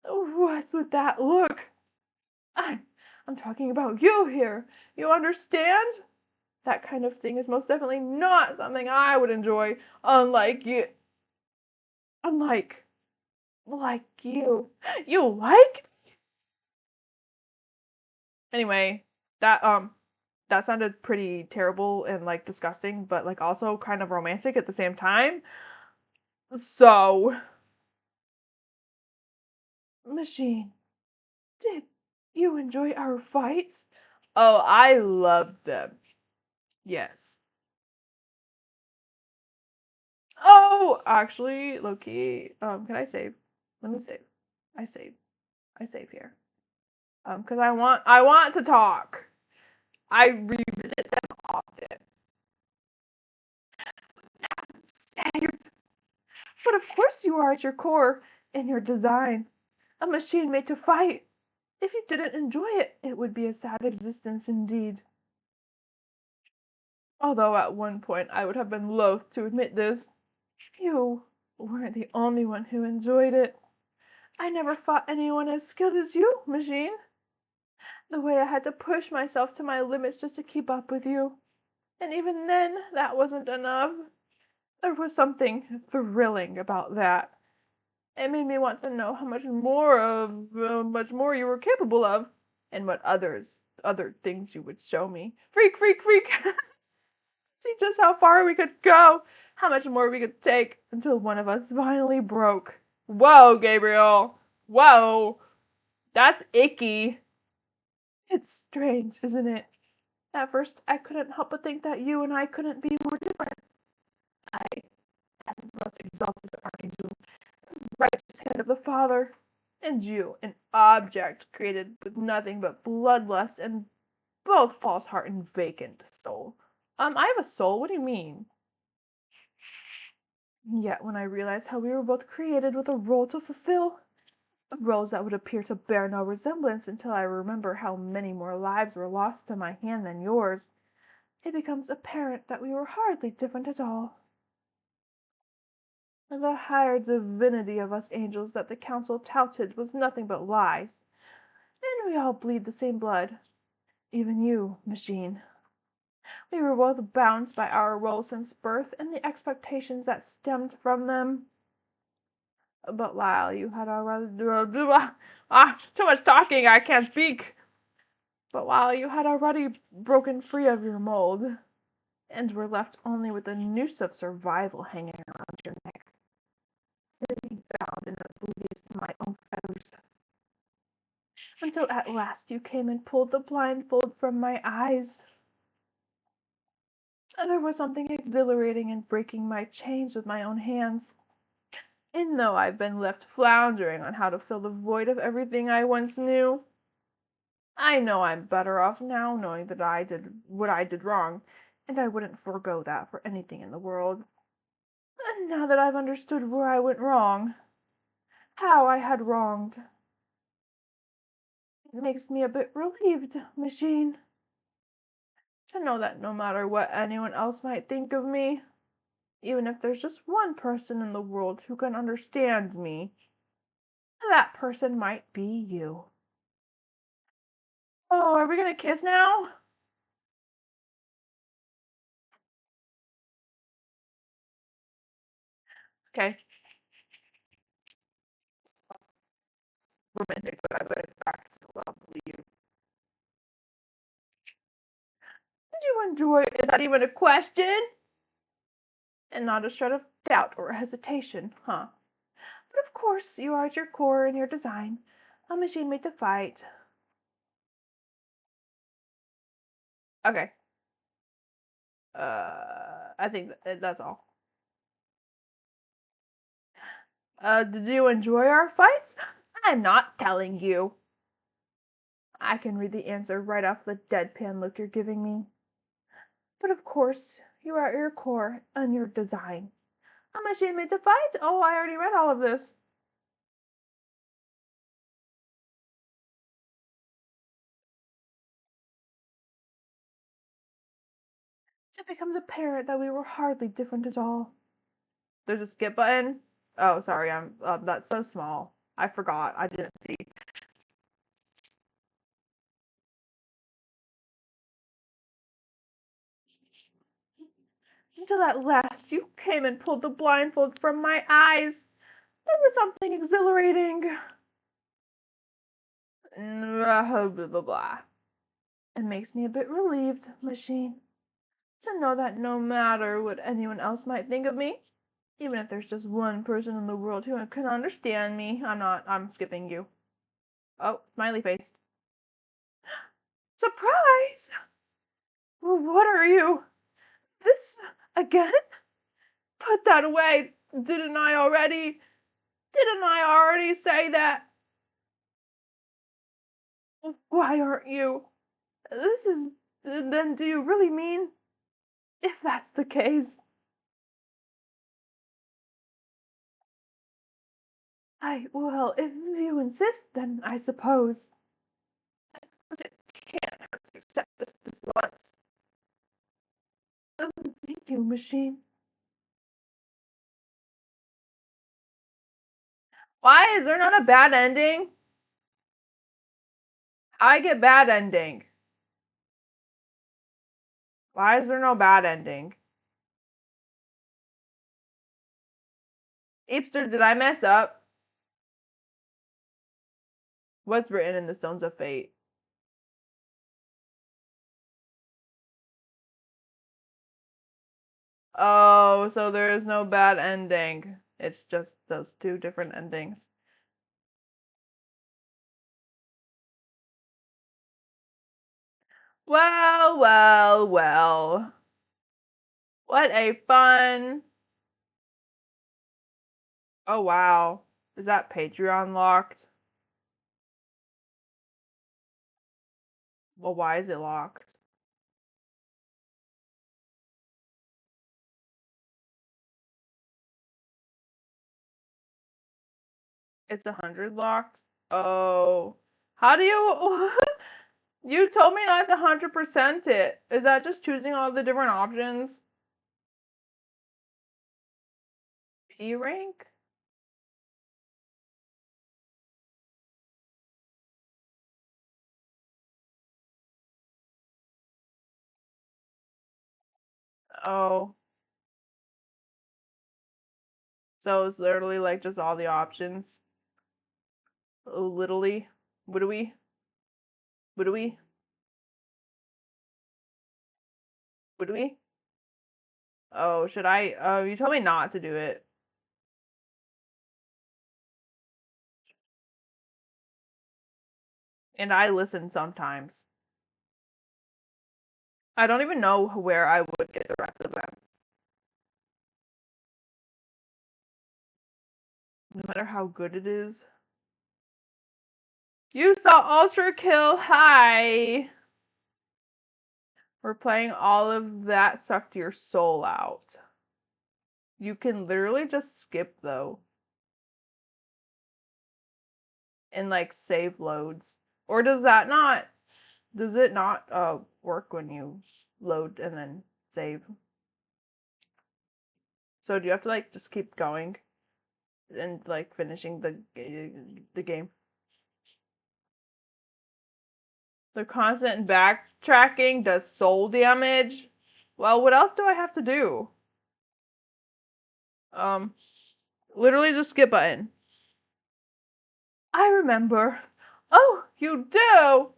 What's with that look? I'm talking about you here. You understand? That kind of thing is most definitely not something I would enjoy, unlike you. Unlike, like you. You like? Anyway, that sounded pretty terrible and like disgusting, but like also kind of romantic at the same time. So, Machine, did you enjoy our fights? Oh, I loved them. Yes. Oh, actually, Loki, can I save? Let me save. I save. I save here. Because I want to talk. I revisit them often. But of course you are at your core, in your design. A machine made to fight. If you didn't enjoy it, it would be a sad existence indeed. Although at one point I would have been loath to admit this. You weren't the only one who enjoyed it. I never fought anyone as skilled as you, Machine. The way I had to push myself to my limits just to keep up with you. And even then, that wasn't enough. There was something thrilling about that. It made me want to know how much more you were capable of, and what other things you would show me. Freak, freak, freak! See just how far we could go, how much more we could take, until one of us finally broke. Whoa, Gabriel! Whoa! That's icky. It's strange, isn't it? At first, I couldn't help but think that you and I couldn't be more different. I, as the most exalted archangel, righteous hand of the Father, and you, an object created with nothing but bloodlust and both false heart and vacant soul. I have a soul? What do you mean? Yet when I realized how we were both created with a role to fulfill, roles that would appear to bear no resemblance until I remember how many more lives were lost to my hand than yours, it becomes apparent that we were hardly different at all. The higher divinity of us angels that the council touted was nothing but lies, and we all bleed the same blood. Even you, Machine. We were both bound by our roles since birth and the expectations that stemmed from them. But while you had already too much talking, I can't speak. But while you had already broken free of your mold, and were left only with the noose of survival hanging around your neck, being bound in the booties of my own fetters, until at last you came and pulled the blindfold from my eyes. There was something exhilarating in breaking my chains with my own hands. And though I've been left floundering on how to fill the void of everything I once knew, I know I'm better off now knowing that I did what I did wrong, and I wouldn't forego that for anything in the world. And now that I've understood where I went wrong, how I had wronged, it makes me a bit relieved, Machine. To know that no matter what anyone else might think of me, even if there's just one person in the world who can understand me, that person might be you. Oh, are we gonna kiss now? Okay. Romantic, but I would practice it well, believe. Did you enjoy? Is that even a question? And not a shred of doubt or hesitation, huh? But of course, you are at your core in your design, a machine made to fight. Okay. I think that's all. Did you enjoy our fights? I'm not telling you. I can read the answer right off the deadpan look you're giving me. But of course, you are at your core and your design. A machine made to fight? Oh, I already read all of this. It becomes apparent that we were hardly different at all. There's a skip button. Oh, sorry, that's so small. I forgot. I didn't see. Until at last you came and pulled the blindfold from my eyes. There was something exhilarating. Blah, blah, blah. It makes me a bit relieved, machine, to know that no matter what anyone else might think of me, even if there's just one person in the world who can understand me, I'm skipping you. Oh, smiley face. Surprise! What are you? This again? Put that away. Didn't I already? Didn't I already say that? Why aren't you? This is. Then do you really mean? If that's the case. Well, if you insist, then I suppose. It can't hurt to accept this once. Oh, thank you, machine. Why is there not a bad ending? I get bad ending. Why is there no bad ending? Eepster, did I mess up? What's written in the Stones of Fate? Oh, so there is no bad ending. It's just those two different endings. Well, well, well. What a fun. Oh, wow. Is that Patreon locked? Well, why is it locked? It's 100 locked? Oh. How do you... You told me not to 100% it. Is that just choosing all the different options? P rank? Oh. So it's literally like just all the options. Literally. Would we? Would we? Would we? Oh, should I? Oh, you told me not to do it. And I listen sometimes. I don't even know where I would get the rest of them. No matter how good it is. You saw Ultra Kill. Hi. We're playing all of that sucked your soul out. You can literally just skip though. And like save loads. Or does it not work when you load and then save. So do you have to like just keep going and like finishing the game? The constant backtracking does soul damage. Well, what else do I have to do? Um, literally just skip button. I remember. Oh, you do?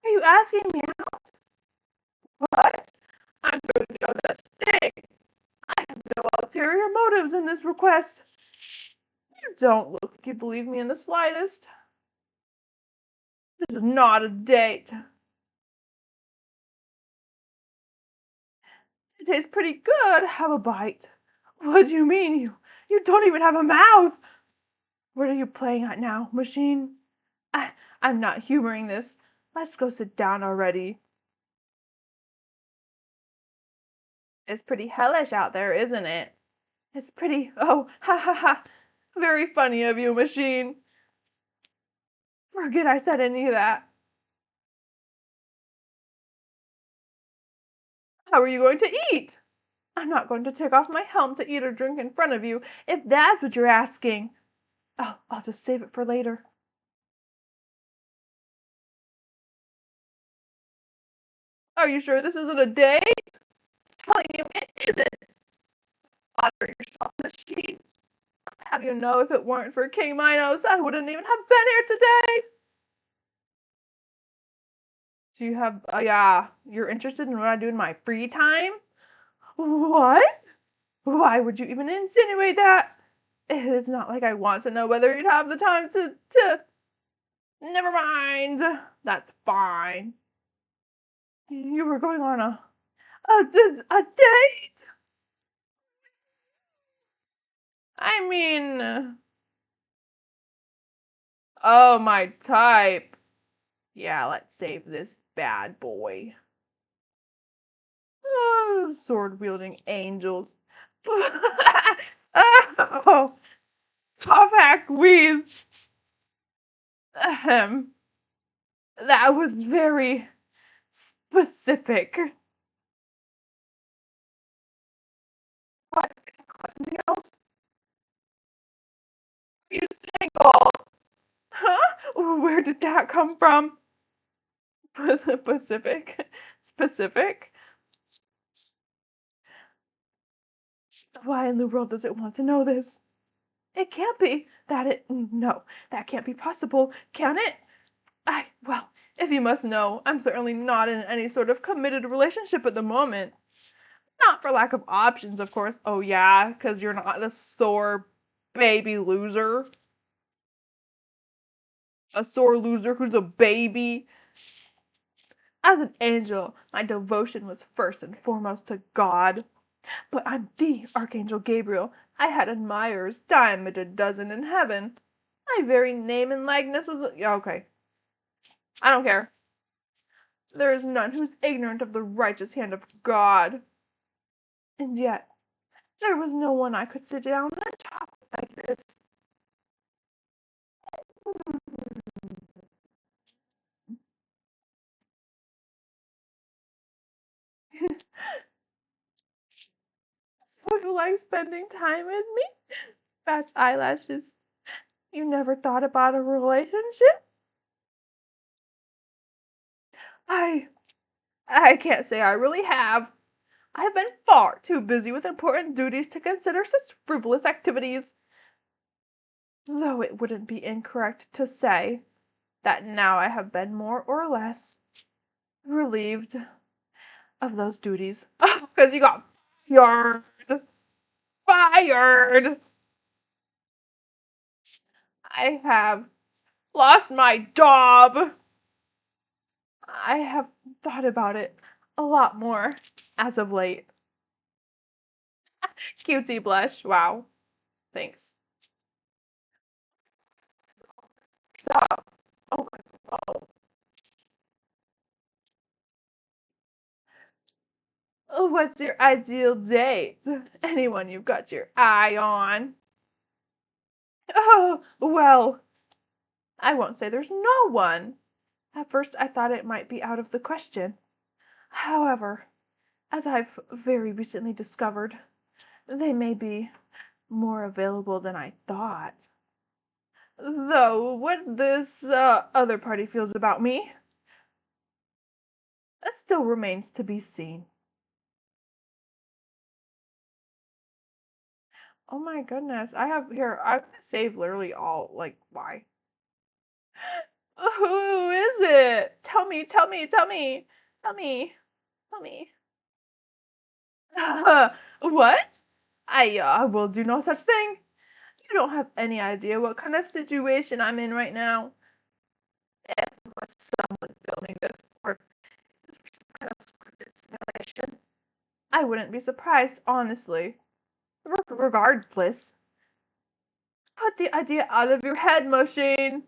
Are you asking me what? I'm going to go this thing. I have no ulterior motives in this request. You don't look like you believe me in the slightest. This is not a date. It tastes pretty good. Have a bite. What do you mean you don't even have a mouth? What are you playing at now, machine? I'm not humoring this. Let's go sit down already. It's pretty hellish out there, isn't it? It's pretty, oh, ha ha ha. Very funny of you, machine. Forget I said any of that. How are you going to eat? I'm not going to take off my helm to eat or drink in front of you, if that's what you're asking. Oh, I'll just save it for later. Are you sure this isn't a date? I'm telling you, it isn't. Flatter yourself, machine. Have you know if it weren't for King Minos, I wouldn't even have been here today. Do you have, yeah, you're interested in what I do in my free time? What? Why would you even insinuate that? It's not like I want to know whether you'd have the time to. Never mind. That's fine. You were going on a date? I mean, oh, my type. Yeah, let's save this bad boy. Oh, sword-wielding angels. Oh, Cough wheeze. Ahem. That was very specific. What? Something else? Are you single? Huh? Where did that come from? Pacific? Specific? Why in the world does it want to know this? It can't be that it. No, that can't be possible, can it? Well, if you must know, I'm certainly not in any sort of committed relationship at the moment. Not for lack of options, of course. Oh, yeah, because you're not a sore baby loser. A sore loser who's a baby. As an angel, my devotion was first and foremost to God. But I'm the Archangel Gabriel. I had admirers, dime a dozen in heaven. My very name and likeness was. Yeah, okay. I don't care. There is none who is ignorant of the righteous hand of God. And yet, there was no one I could sit down and talk like this. So you like spending time with me? Fat eyelashes. You never thought about a relationship? I I can't say I really have. I've been far too busy with important duties to consider such frivolous activities. Though it wouldn't be incorrect to say that now I have been more or less relieved of those duties. Because you got fired. Fired. I have lost my job. I have thought about it a lot more as of late. Cutie blush. Wow. Thanks. Stop. Oh my God. Oh, what's your ideal date? Anyone you've got your eye on? Oh, well, I won't say there's no one. At first I thought it might be out of the question. However, as I've very recently discovered, they may be more available than I thought. Though what this other party feels about me, that still remains to be seen. Oh my goodness, I've saved literally all, like, why? Who is it? Tell me, tell me, tell me, tell me, tell me. What? I will do no such thing. You don't have any idea what kind of situation I'm in right now. If there was someone filming this, or this was some kind of scripted simulation, I wouldn't be surprised, honestly. Regardless, put the idea out of your head, Machine.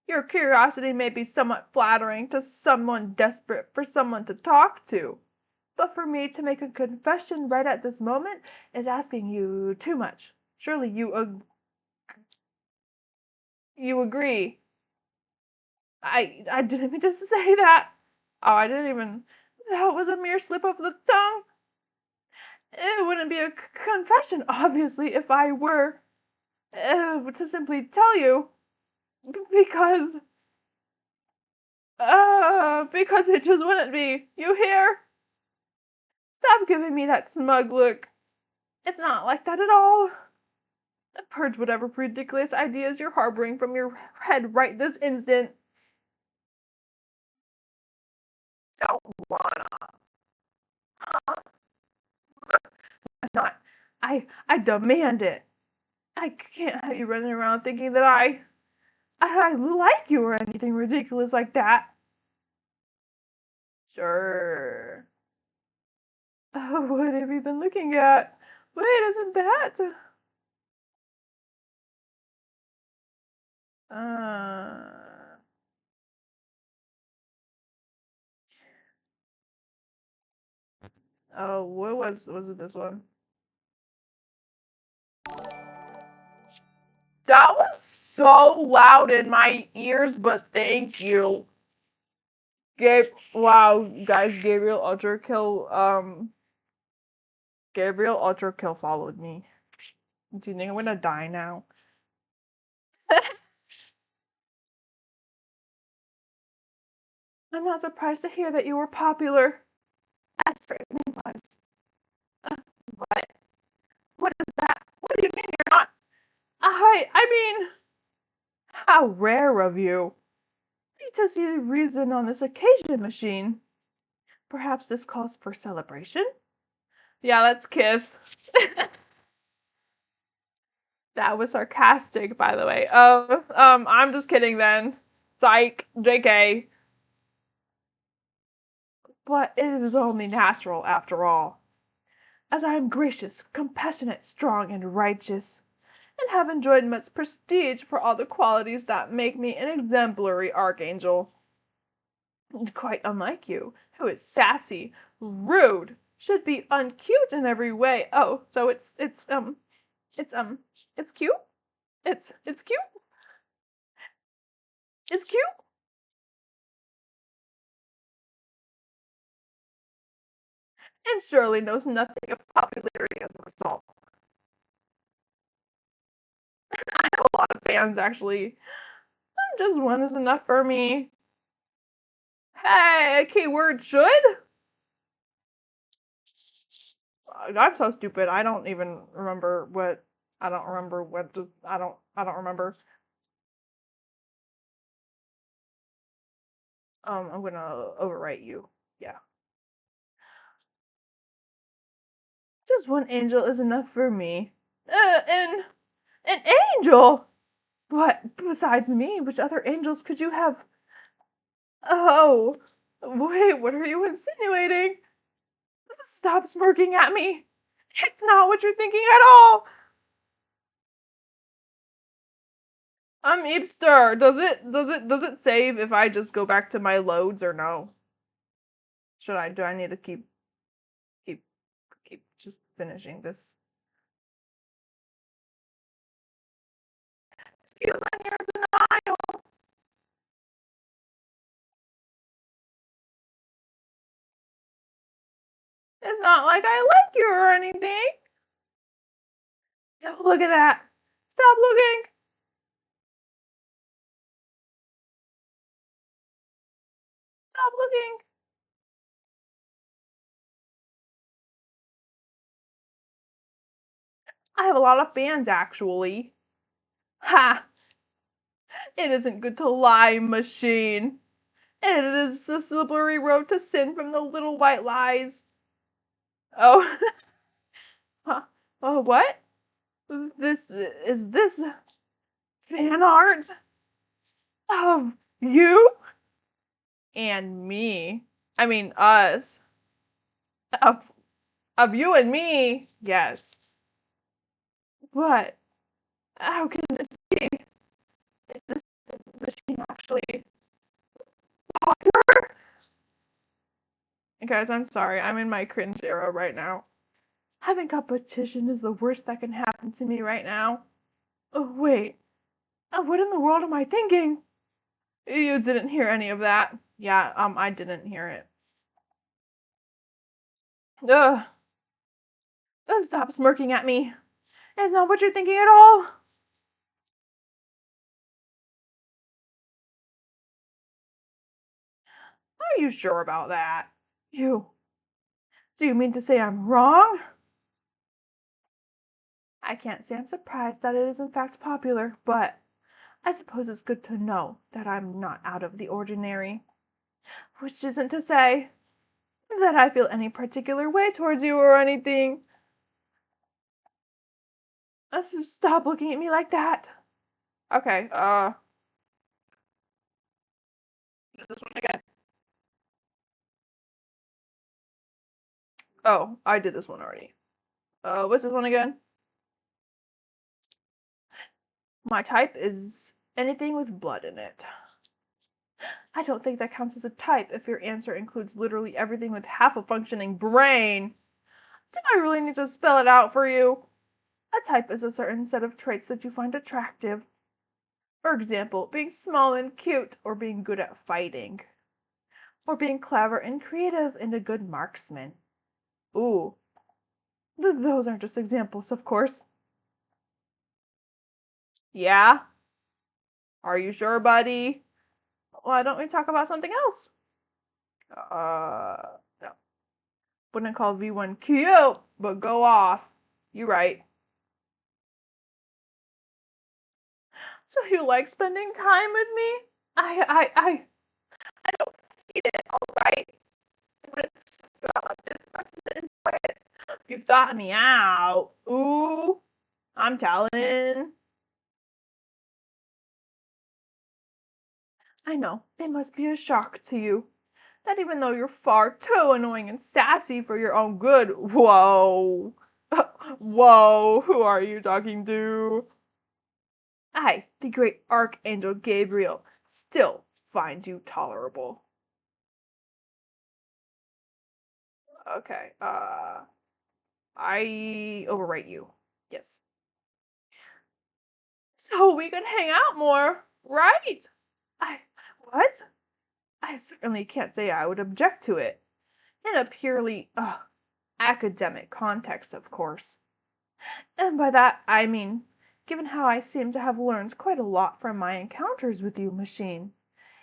Your curiosity may be somewhat flattering to someone desperate for someone to talk to, but for me to make a confession right at this moment is asking you too much. Surely you agree. I didn't mean to say that. Oh, I didn't even. That was a mere slip of the tongue. It wouldn't be a confession, obviously, if I were to simply tell you, because because it just wouldn't be. You hear? Stop giving me that smug look. It's not like that at all. Purge whatever ridiculous ideas you're harboring from your head right this instant. Don't wanna. Huh? Not. I demand it. I can't have you running around thinking that I like you or anything ridiculous like that. Sure. What have you been looking at? Wait, isn't that? Uh. Oh, what was it this one? That was so loud in my ears, but thank you. Wow, guys, Gabriel Ultra Kill followed me. Do you think I'm gonna die now? I'm not surprised to hear that you were popular. I certainly was. Uh, what? What is that? What do you mean you're not? I mean, how rare of you. To see the reason on this occasion, Machine. Perhaps this calls for celebration? Yeah, let's kiss. That was sarcastic, by the way. Oh, I'm just kidding then. Psych, JK. But it was only natural after all, as I am gracious, compassionate, strong, and righteous, and have enjoyed much prestige for all the qualities that make me an exemplary archangel. Quite unlike you, who is sassy, rude, should be uncute in every way. Oh, so it's it's cute? It's cute? It's cute? And surely knows nothing of popularity as a result. I have a lot of fans actually. Just one is enough for me. Hey, keyword should? I'm so stupid. I don't even remember what. I don't remember what. I don't remember. I'm gonna overwrite you. Yeah. Just one angel is enough for me. An angel. What besides me? Which other angels could you have? Oh, wait. What are you insinuating? Stop smirking at me. It's not what you're thinking at all. I'm Eepster. Does it save if I just go back to my loads or no? Do I need to keep keep just finishing this? Excuse me, you're denial. not like I like you or anything. Don't look at that. Stop looking. Stop looking. I have a lot of fans, actually. Ha! It isn't good to lie, machine. And it is a slippery road to sin from the little white lies. Oh, huh. Oh, what? This fan art of you and me. I mean, us. Of of you and me. Yes. What? How can this be? Is this machine actually popular? Guys, I'm sorry. I'm in my cringe era right now. Having competition is the worst that can happen to me right now. Oh, wait. What in the world am I thinking? You didn't hear any of that. Yeah, I didn't hear it. Ugh. Stop smirking at me. That's not what you're thinking at all. Are you sure about that? You. Do you mean to say I'm wrong? I can't say I'm surprised that it is in fact popular, but I suppose it's good to know that I'm not out of the ordinary. Which isn't to say that I feel any particular way towards you or anything. Let's just stop looking at me like that. Okay, this one again. Oh, I did this one already. What's this one again? My type is anything with blood in it. I don't think that counts as a type if your answer includes literally everything with half a functioning brain. Do I really need to spell it out for you? A type is a certain set of traits that you find attractive. For example, being small and cute, or being good at fighting, or being clever and creative and a good marksman. Ooh, those aren't just examples, of course. Yeah? Are you sure, buddy? Why don't we talk about something else? No. Wouldn't call V1 cute, but go off. You right. So you like spending time with me? I don't hate it, alright? But it's about this person enjoy it. You thought me out. Ooh, I'm telling. I know, it must be a shock to you. That even though you're far too annoying and sassy for your own good, whoa. Whoa, who are you talking to? I, the great Archangel Gabriel, still find you tolerable. Okay, I overrate you. Yes. So we could hang out more, right? I, what? I certainly can't say I would object to it. In a purely, academic context, of course. And by that, I mean, given how I seem to have learned quite a lot from my encounters with you, machine,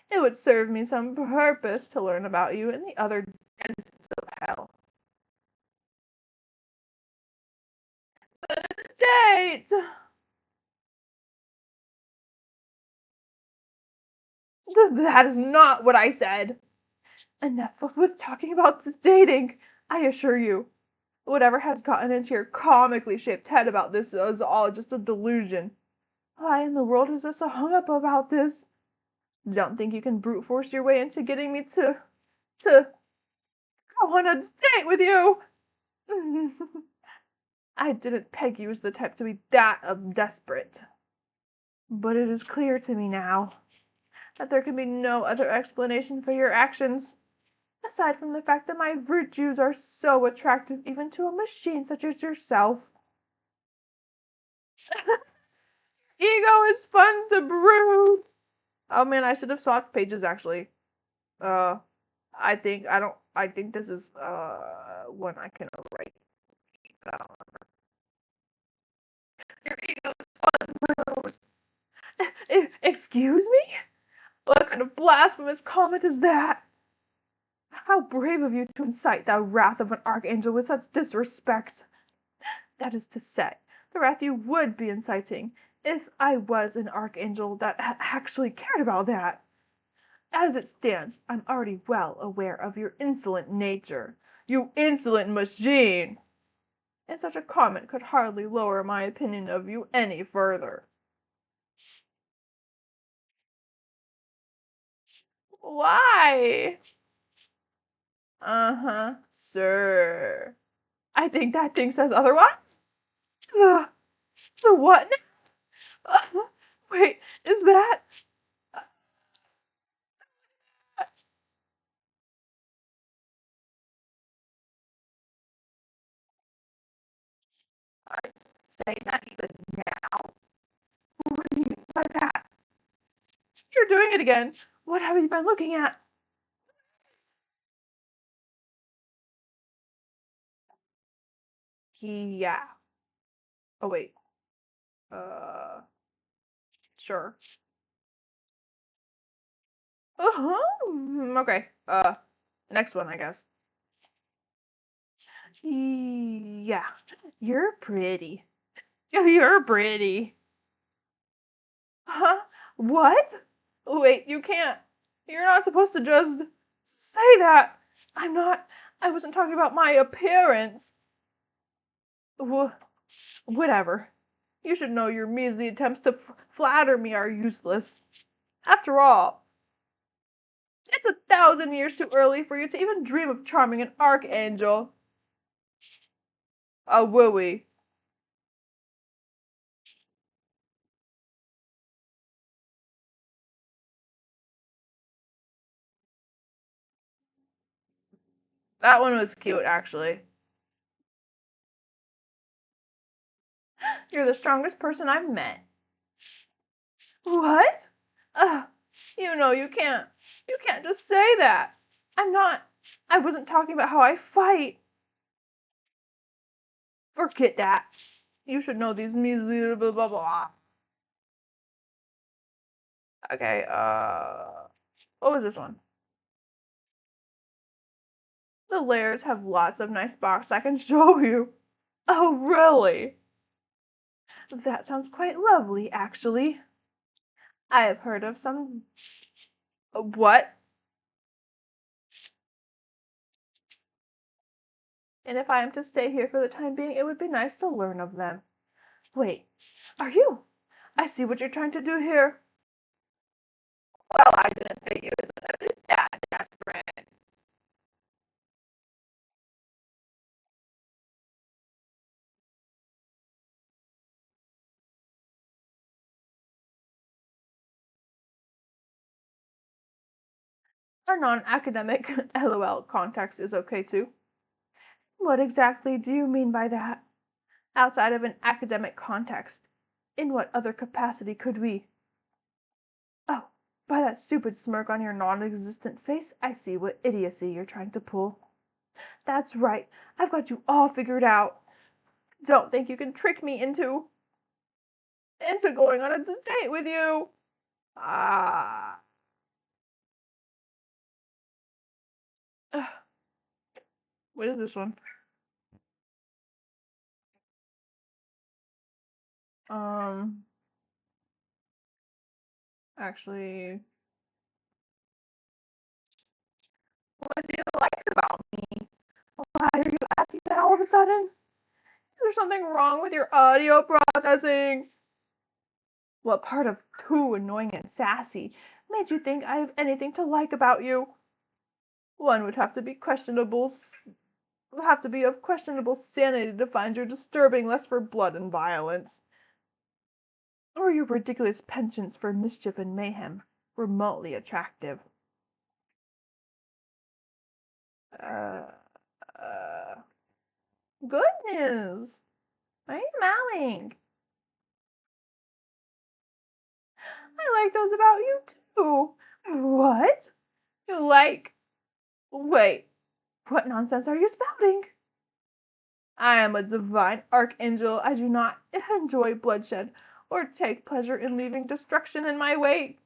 it would serve me some purpose to learn about you in the other denizens of hell. Date! That is not what I said. Enough with talking about dating, I assure you. Whatever has gotten into your comically shaped head about this is all just a delusion. Why in the world is this so hung up about this? Don't think you can brute force your way into getting me to go on a date with you. I didn't peg you as the type to be that desperate. But it is clear to me now that there can be no other explanation for your actions, aside from the fact that my virtues are so attractive even to a machine such as yourself. Ego is fun to bruise. Oh man, I should have swapped pages actually. Uh, I think I don't. I think this is one I can write down. Your ego is fun. Excuse me? What kind of blasphemous comment is that? How brave of you to incite the wrath of an archangel with such disrespect. That is to say, the wrath you would be inciting if I was an archangel that actually cared about that. As it stands, I'm already well aware of your insolent nature. You insolent machine! And such a comment could hardly lower my opinion of you any further. Why? Uh-huh, sir. I think that thing says otherwise. The, the what now? Wait, is that? Say that even now? What do you mean by that? You're doing it again. What have you been looking at? Yeah. Oh, wait. Uh, sure. Okay. Next one, I guess. Yeah. You're pretty. You're pretty. Huh? What? Wait, you can't. You're not supposed to just say that. I'm not. I wasn't talking about my appearance. Wh- Whatever. You should know your measly attempts to flatter me are useless. After all, it's 1,000 years too early for you to even dream of charming an archangel. A wooey. That one was cute, actually. You're the strongest person I've met. What? Ugh, you know you can't. You can't just say that. I'm not. I wasn't talking about how I fight. Forget that. You should know these measly blah blah blah. Okay, what was this one? The layers have lots of nice box I can show you. Oh, really? That sounds quite lovely, actually. I have heard of some. What? And if I am to stay here for the time being, it would be nice to learn of them. Wait, are you? I see what you're trying to do here. Well, I didn't think it was that desperate. A non-academic LOL context is okay too. What exactly do you mean by that? Outside of an academic context, in what other capacity could we? Oh, by that stupid smirk on your non-existent face, I see what idiocy you're trying to pull. That's right, I've got you all figured out. Don't think you can trick me into going on a date with you. Ah. Ugh, what is this one? Um, actually, what do you like about me? Why are you asking that all of a sudden? Is there something wrong with your audio processing? What part of too annoying and sassy made you think I have anything to like about you? One would have to be of questionable sanity to find your disturbing lust for blood and violence, or your ridiculous penchants for mischief and mayhem remotely attractive. Uh, uh, Goodness, are you mowing? I like those about you too. What? You like? Wait. What nonsense are you spouting? I am a divine archangel. I do not enjoy bloodshed or take pleasure in leaving destruction in my wake.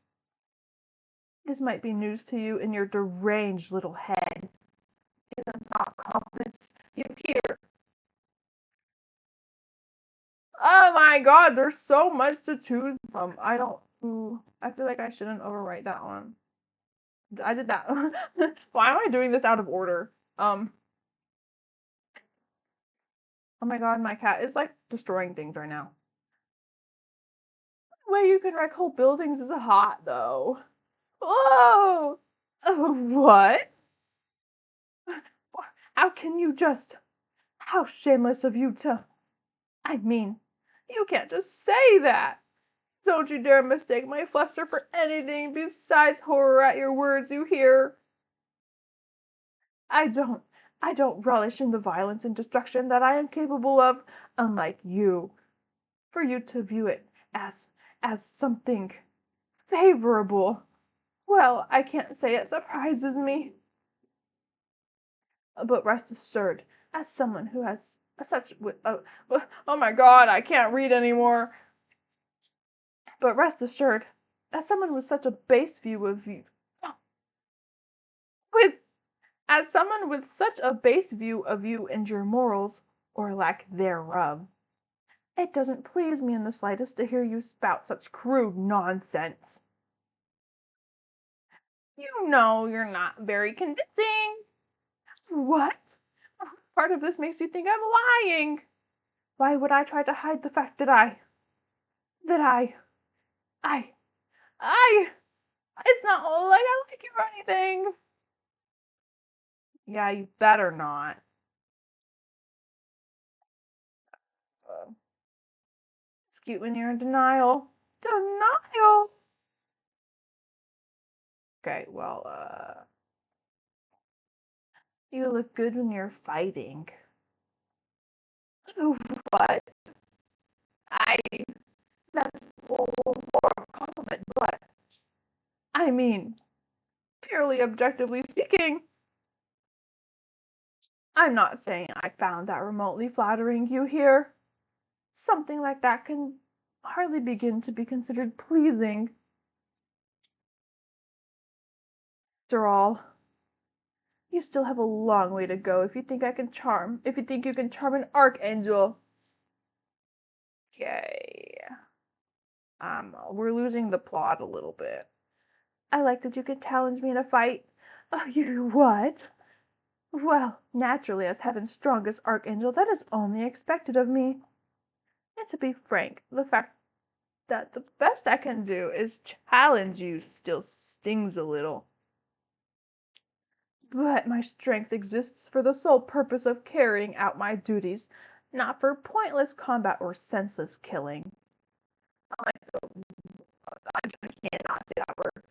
This might be news to you in your deranged little head. It does not convince you here. Oh my god, there's so much to choose from. I feel like I shouldn't overwrite that one. I did that. Why am I doing this out of order? Oh my god, my cat is like destroying things right now. The way you can wreck whole buildings is hot though. Whoa! What? How can you just? How shameless of you to. I mean, you can't just say that. Don't you dare mistake my fluster for anything besides horror at your words, you hear? I don't. I don't relish in the violence and destruction that I am capable of, unlike you. For you to view it as something favorable. Well, I can't say it surprises me. But rest assured, as someone who has such oh my god, I can't read anymore. But rest assured, as someone with such a base view of you, with as someone with such a base view of you and your morals, or lack thereof, it doesn't please me in the slightest to hear you spout such crude nonsense. You know you're not very convincing. What? Part of this makes you think I'm lying. Why would I try to hide the fact that I, I, it's not like I like you or anything. Yeah, you better not. Uh, it's cute when you're in denial. Denial? Okay, well, you look good when you're fighting. What? I, that's more a compliment, but, I mean, purely objectively speaking, I'm not saying I found that remotely flattering, you hear? Something like that can hardly begin to be considered pleasing. After all, you still have a long way to go if you think you can charm an archangel. Okay. We're losing the plot a little bit. I like that you can challenge me in a fight. Oh, you what? Well, naturally, as heaven's strongest archangel, that is only expected of me. And to be frank, the fact that the best I can do is challenge you still stings a little. But my strength exists for the sole purpose of carrying out my duties, not for pointless combat or senseless killing. I cannot say that word.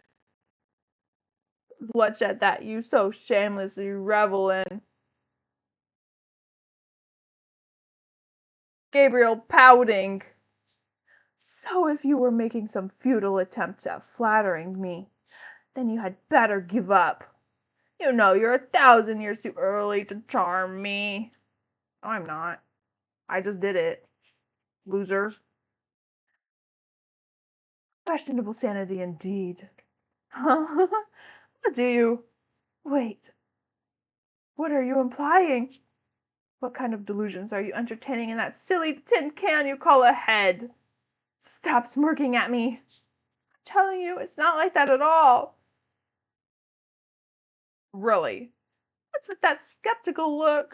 Bloodshed that you so shamelessly revel in. Gabriel pouting. So if you were making some futile attempt at flattering me, then you had better give up. You know you're 1,000 years too early to charm me. No, I'm not. I just did it. Loser. Questionable sanity indeed. What do you? Wait, what are you implying? What kind of delusions are you entertaining in that silly tin can you call a head? Stop smirking at me. I'm telling you, it's not like that at all. Really? What's with that skeptical look?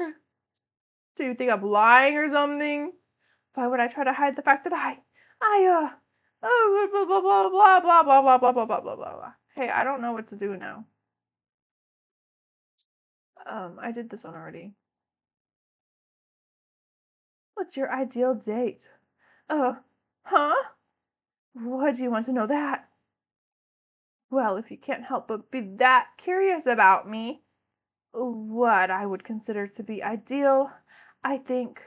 Do you think I'm lying or something? Why would I try to hide the fact that blah blah blah blah blah blah blah blah blah blah blah blah. Hey, I don't know what to do now. I did this one already. What's your ideal date? Uh, huh? Why do you want to know that? Well, if you can't help but be that curious about me, what I would consider to be ideal, I think,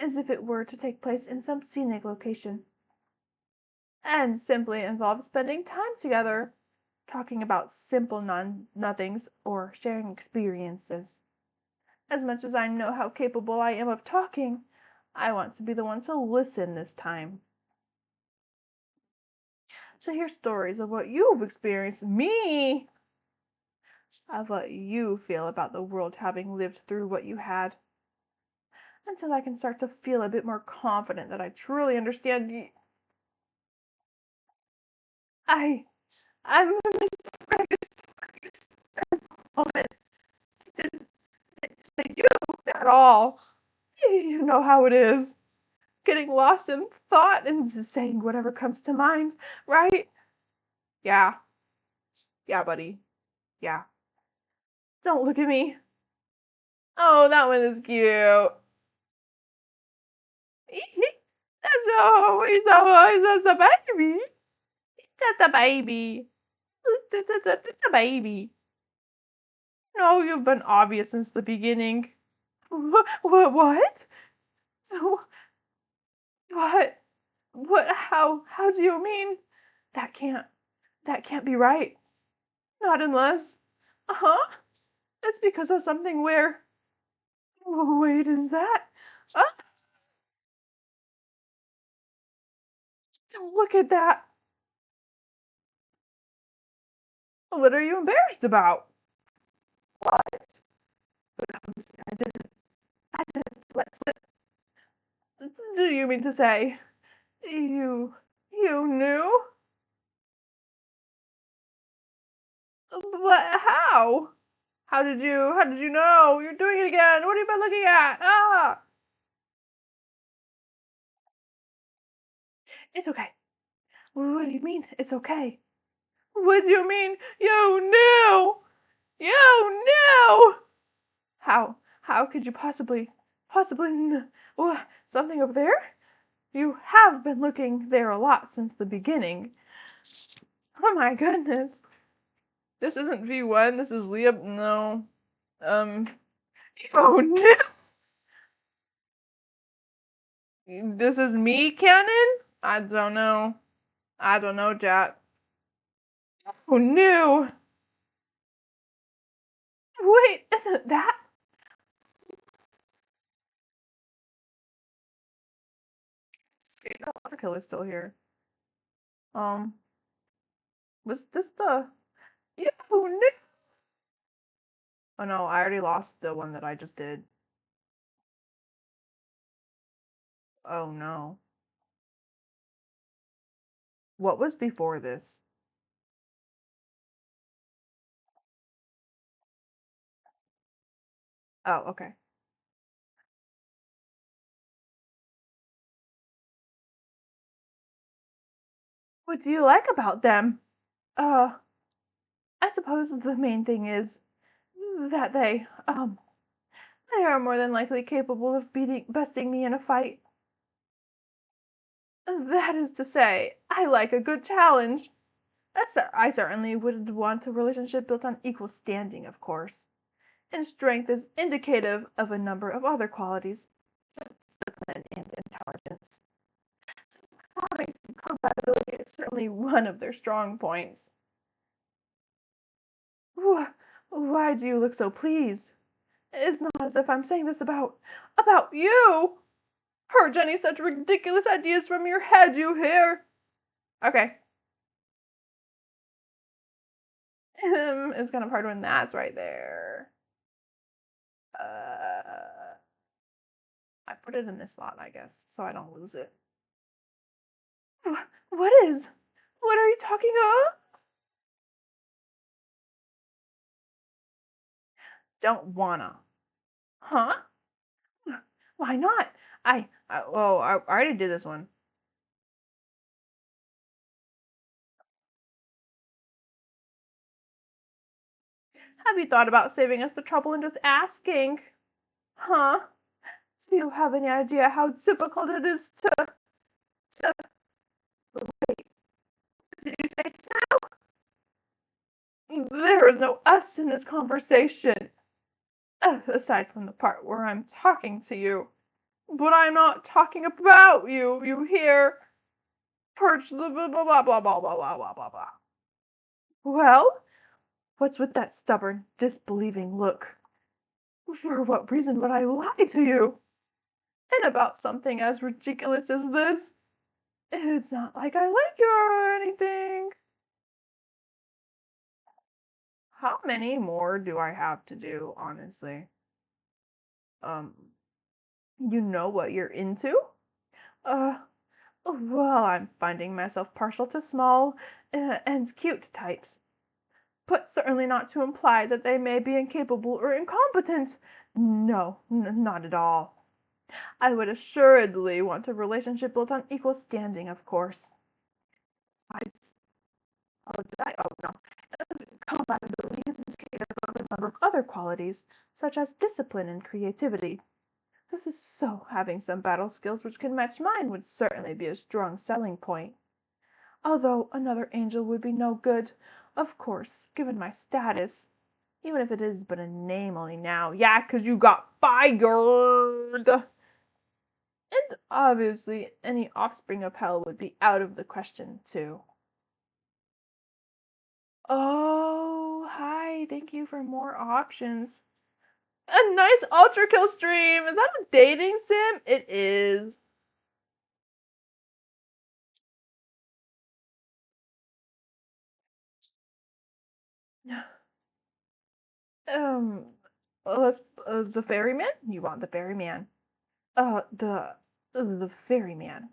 is if it were to take place in some scenic location and simply involve spending time together. talking about simple nothings or sharing experiences. As much as I know how capable I am of talking, I want to be the one to listen this time. To hear stories of what you've experienced, me, of what you feel about the world having lived through what you had, until I can start to feel a bit more confident that I truly understand you. I'm a moment. I didn't say you at all. You know how it is. Getting lost in thought and just saying whatever comes to mind, right? Yeah. Yeah, buddy. Yeah. Don't look at me. Oh, that one is cute. That's he's a baby. It's just a baby. It's a baby. No, you've been obvious since the beginning. What? So, what? What? How do you mean? That can't, that can't be right. Not unless, uh-huh, it's because of something where, wait, is that? Uh, don't look at that. What are you embarrassed about? What? I didn't, I didn't let slip. Do you mean to say, you knew? But how? How did you know? You're doing it again. What have you been looking at? Ah! It's okay. What do you mean? It's okay. What do you mean? You knew! You knew! How could you possibly something over there? You have been looking there a lot since the beginning. Oh my goodness. This isn't V1, this is Leah. No. Um. Oh no! This is me, Canon? I don't know. I don't know, Jack. Oh no! Wait, isn't that? See, the water killer's still here. Um, was this the? Yeah, oh no! Oh no, I already lost the one that I just did. Oh no. What was before this? Oh, okay. What do you like about them? Uh, I suppose the main thing is that they are more than likely capable of besting me in a fight. That is to say, I like a good challenge. I certainly would want a relationship built on equal standing, of course. And strength is indicative of a number of other qualities, discipline and intelligence. So having some compatibility is certainly one of their strong points. Why do you look so pleased? It's not as if I'm saying this about you. Purge any such ridiculous ideas from your head, you hear? Okay. It's kind of hard when that's right there. Uh, I put it in this slot, I guess, so I don't lose it. What is? What are you talking about? Don't wanna. Huh? Why not? Well, I already did this one. Have you thought about saving us the trouble and just asking? Huh? Do you have any idea how difficult it is to wait? Did you say so? There is no us in this conversation. Aside from the part where I'm talking to you. But I'm not talking about you, you hear? Perch the blah blah blah blah blah blah blah blah blah. Well, what's with that stubborn, disbelieving look? For what reason would I lie to you? And about something as ridiculous as this? It's not like I like you or anything. How many more do I have to do, honestly? Um, you know what you're into? Uh, well, I'm finding myself partial to small and cute types, but certainly not to imply that they may be incapable or incompetent. No, not at all. I would assuredly want a relationship built on equal standing, of course. Besides, no. Compatibility is indicative of a number of other qualities, such as discipline and creativity. This is so having some battle skills which can match mine would certainly be a strong selling point. Although another angel would be no good, of course, given my status. Even if it is but a name only now. Yeah, 'cause you got fired! And obviously, any offspring of hell would be out of the question, too. Oh, hi. Thank you for more options. A nice Ultra Kill stream. Is that a dating sim? It is. Um, let's the ferryman. You want the ferryman? The ferryman.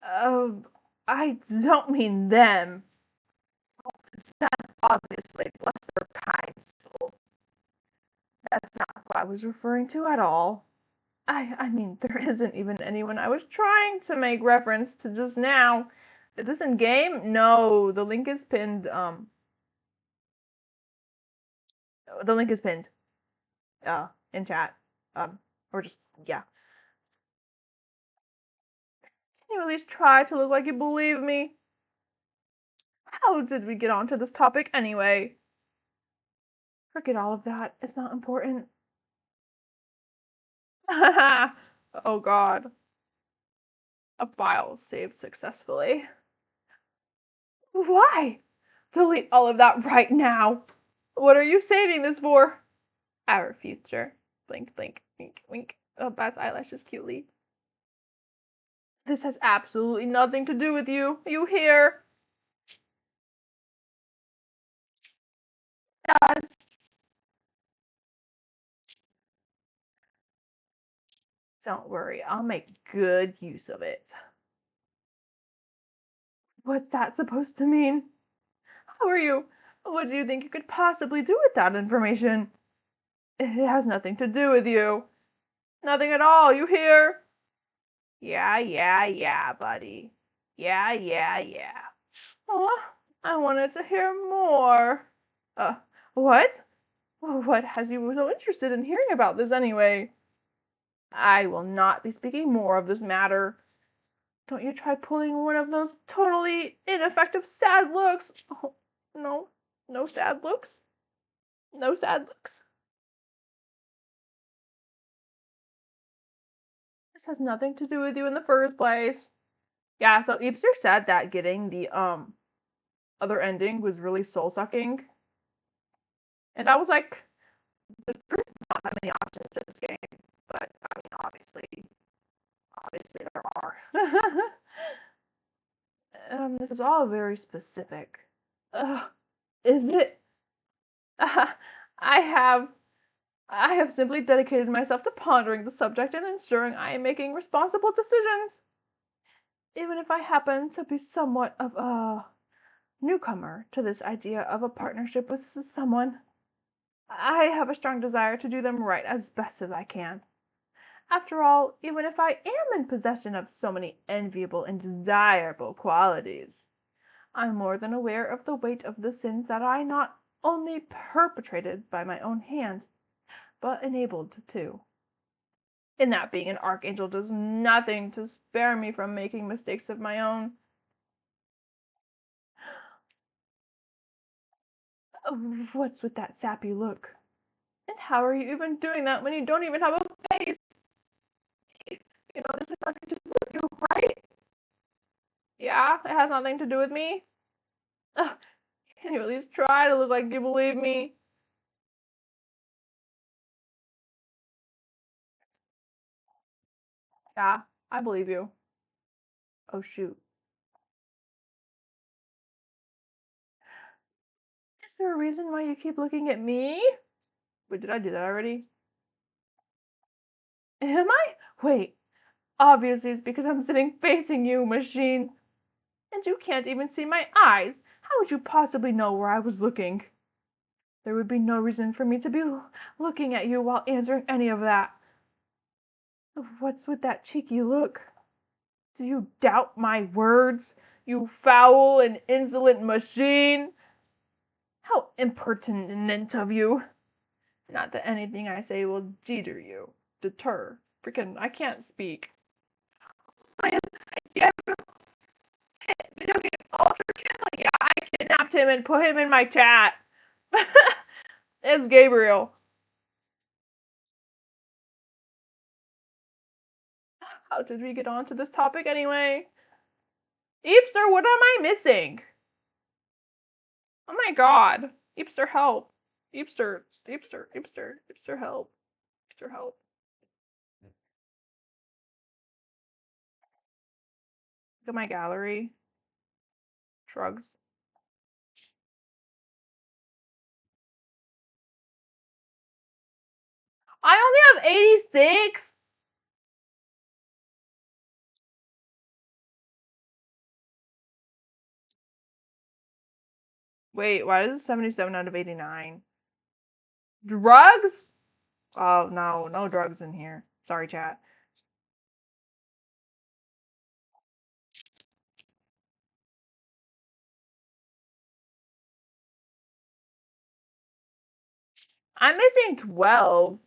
Um, I don't mean them. It's not obviously, bless their kind soul. That's not what I was referring to at all. I mean, there isn't even anyone I was trying to make reference to just now. Is this in game? No, the link is pinned. The link is pinned. In chat. Or just yeah. Can you at least try to look like you believe me? How did we get onto this topic anyway? Forget all of that. It's not important. Oh God. A file saved successfully. Why? Delete all of that right now. What are you saving this for? Our future. Blink, blink, wink, wink. Oh, Beth's eyelashes cutely. This has absolutely nothing to do with you. You hear? Guys, don't worry. I'll make good use of it. What's that supposed to mean? How are you? What do you think you could possibly do with that information? It has nothing to do with you. Nothing at all, you hear? Yeah, buddy. Yeah. Oh, I wanted to hear more. Uh, what? What has you so interested in hearing about this anyway? I will not be speaking more of this matter. Don't you try pulling one of those totally ineffective sad looks. Oh, no, no sad looks. No sad looks. This has nothing to do with you in the first place. Yeah, so Eepster said that getting the other ending was really soul sucking. And I was like, there's not that many options to this game, but I mean obviously there are. This is all very specific. Is it? I have I have simply dedicated myself to pondering the subject and ensuring I am making responsible decisions. Even if I happen to be somewhat of a newcomer to this idea of a partnership with someone, I have a strong desire to do them right as best as I can. After all, even if I am in possession of so many enviable and desirable qualities, I'm more than aware of the weight of the sins that I not only perpetrated by my own hand, but enabled to. In that being an archangel does nothing to spare me from making mistakes of my own. What's with that sappy look? And how are you even doing that when you don't even have a face? You know, this has nothing to do with you, right? Yeah, it has nothing to do with me. Can you at least try to look like you believe me? Yeah, I believe you. Oh shoot. Is there a reason why you keep looking at me? Wait, did I do that already? Am I? Wait, obviously it's because I'm sitting facing you, machine. And you can't even see my eyes. How would you possibly know where I was looking? There would be no reason for me to be looking at you while answering any of that. What's with that cheeky look? Do you doubt my words, you foul and insolent machine? How impertinent of you. Not that anything I say will deter. Freaking, I can't speak. Yeah, I kidnapped him and put him in my chat. It's Gabriel. How did we get onto this topic anyway? Eepster, what am I missing? Oh my god. Eepster, help. Eepster, Eepster, Eepster, Eepster, help. Eepster, help. Look at my gallery. Shrugs. I only have 86? Wait, why is it 77 out of 89? Drugs? Oh, no, no drugs in here. Sorry, chat. I'm missing 12.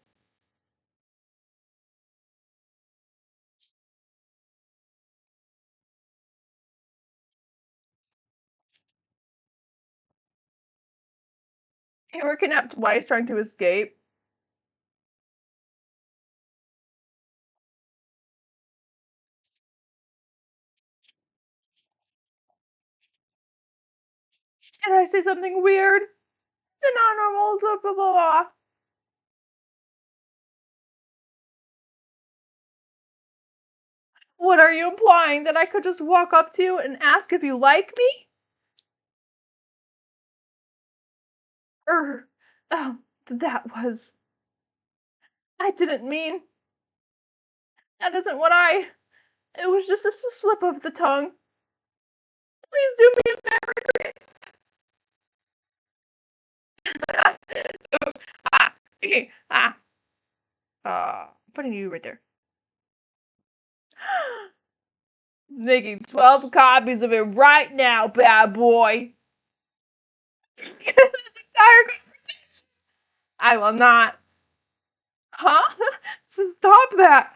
You were kidnapped twice trying to escape. Did I say something weird? It's a non-normal, blah, blah, blah. What are you implying? That I could just walk up to you and ask if you like me? Er, oh, that was. I didn't mean. That isn't what I. It was just a slip of the tongue. Please do me a favor. Ah, okay, putting you right there. Making 12 copies of it right now, bad boy. This entire conversation. I will not. Huh? Stop that.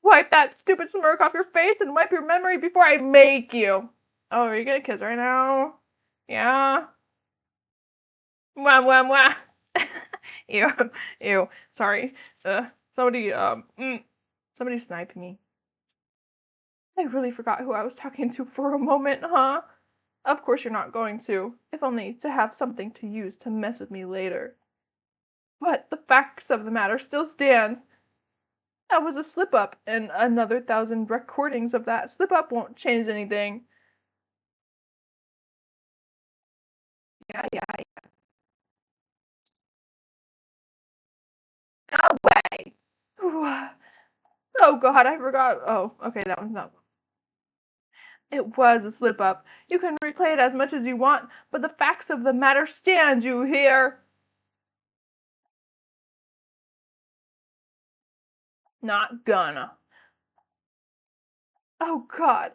Wipe that stupid smirk off your face and wipe your memory before I make you. Oh, are you gonna kiss right now? Yeah. Mwah, mwah, mwah. Ew, ew. Sorry. Somebody, somebody sniped me. I really forgot who I was talking to for a moment, huh? Of course you're not going to, if only to have something to use to mess with me later. But the facts of the matter still stand. That was a slip-up, and another 1,000 recordings of that slip-up won't change anything. Yeah. No way. Oh god, I forgot. Oh, okay, that one's not. It was a slip-up. You can replay it as much as you want, but the facts of the matter stand, you hear? Not gonna. Oh god.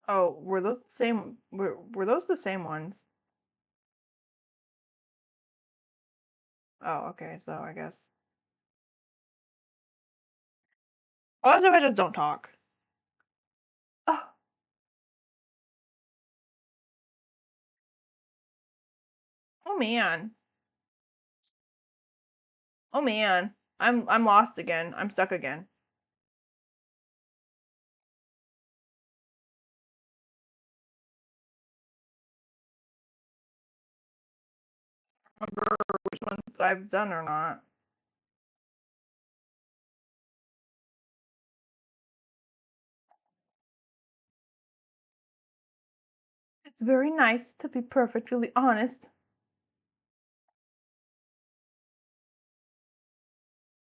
Oh, were those the same? Were those the same ones? Oh, okay. So I guess. What if I just don't talk? Oh, oh man. Oh man. I'm lost again. I'm stuck again. remember which ones I've done or not. It's very nice to be perfectly honest.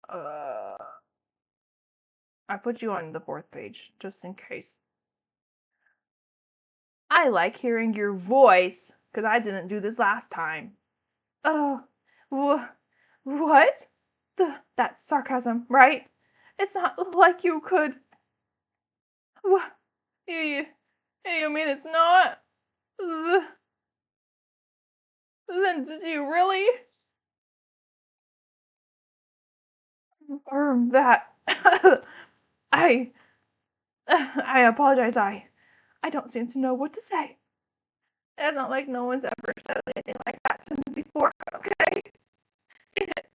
Uh, I put you on the 4th page, just in case. I like hearing your voice, because I didn't do this last time. Uh, wh- what? That's sarcasm, right? It's not like you could. Wh- You, you mean it's not? Then did you really? Confirm that. I, I apologize. I don't seem to know what to say. It's not like no one's ever said anything like that to me before. Okay, it,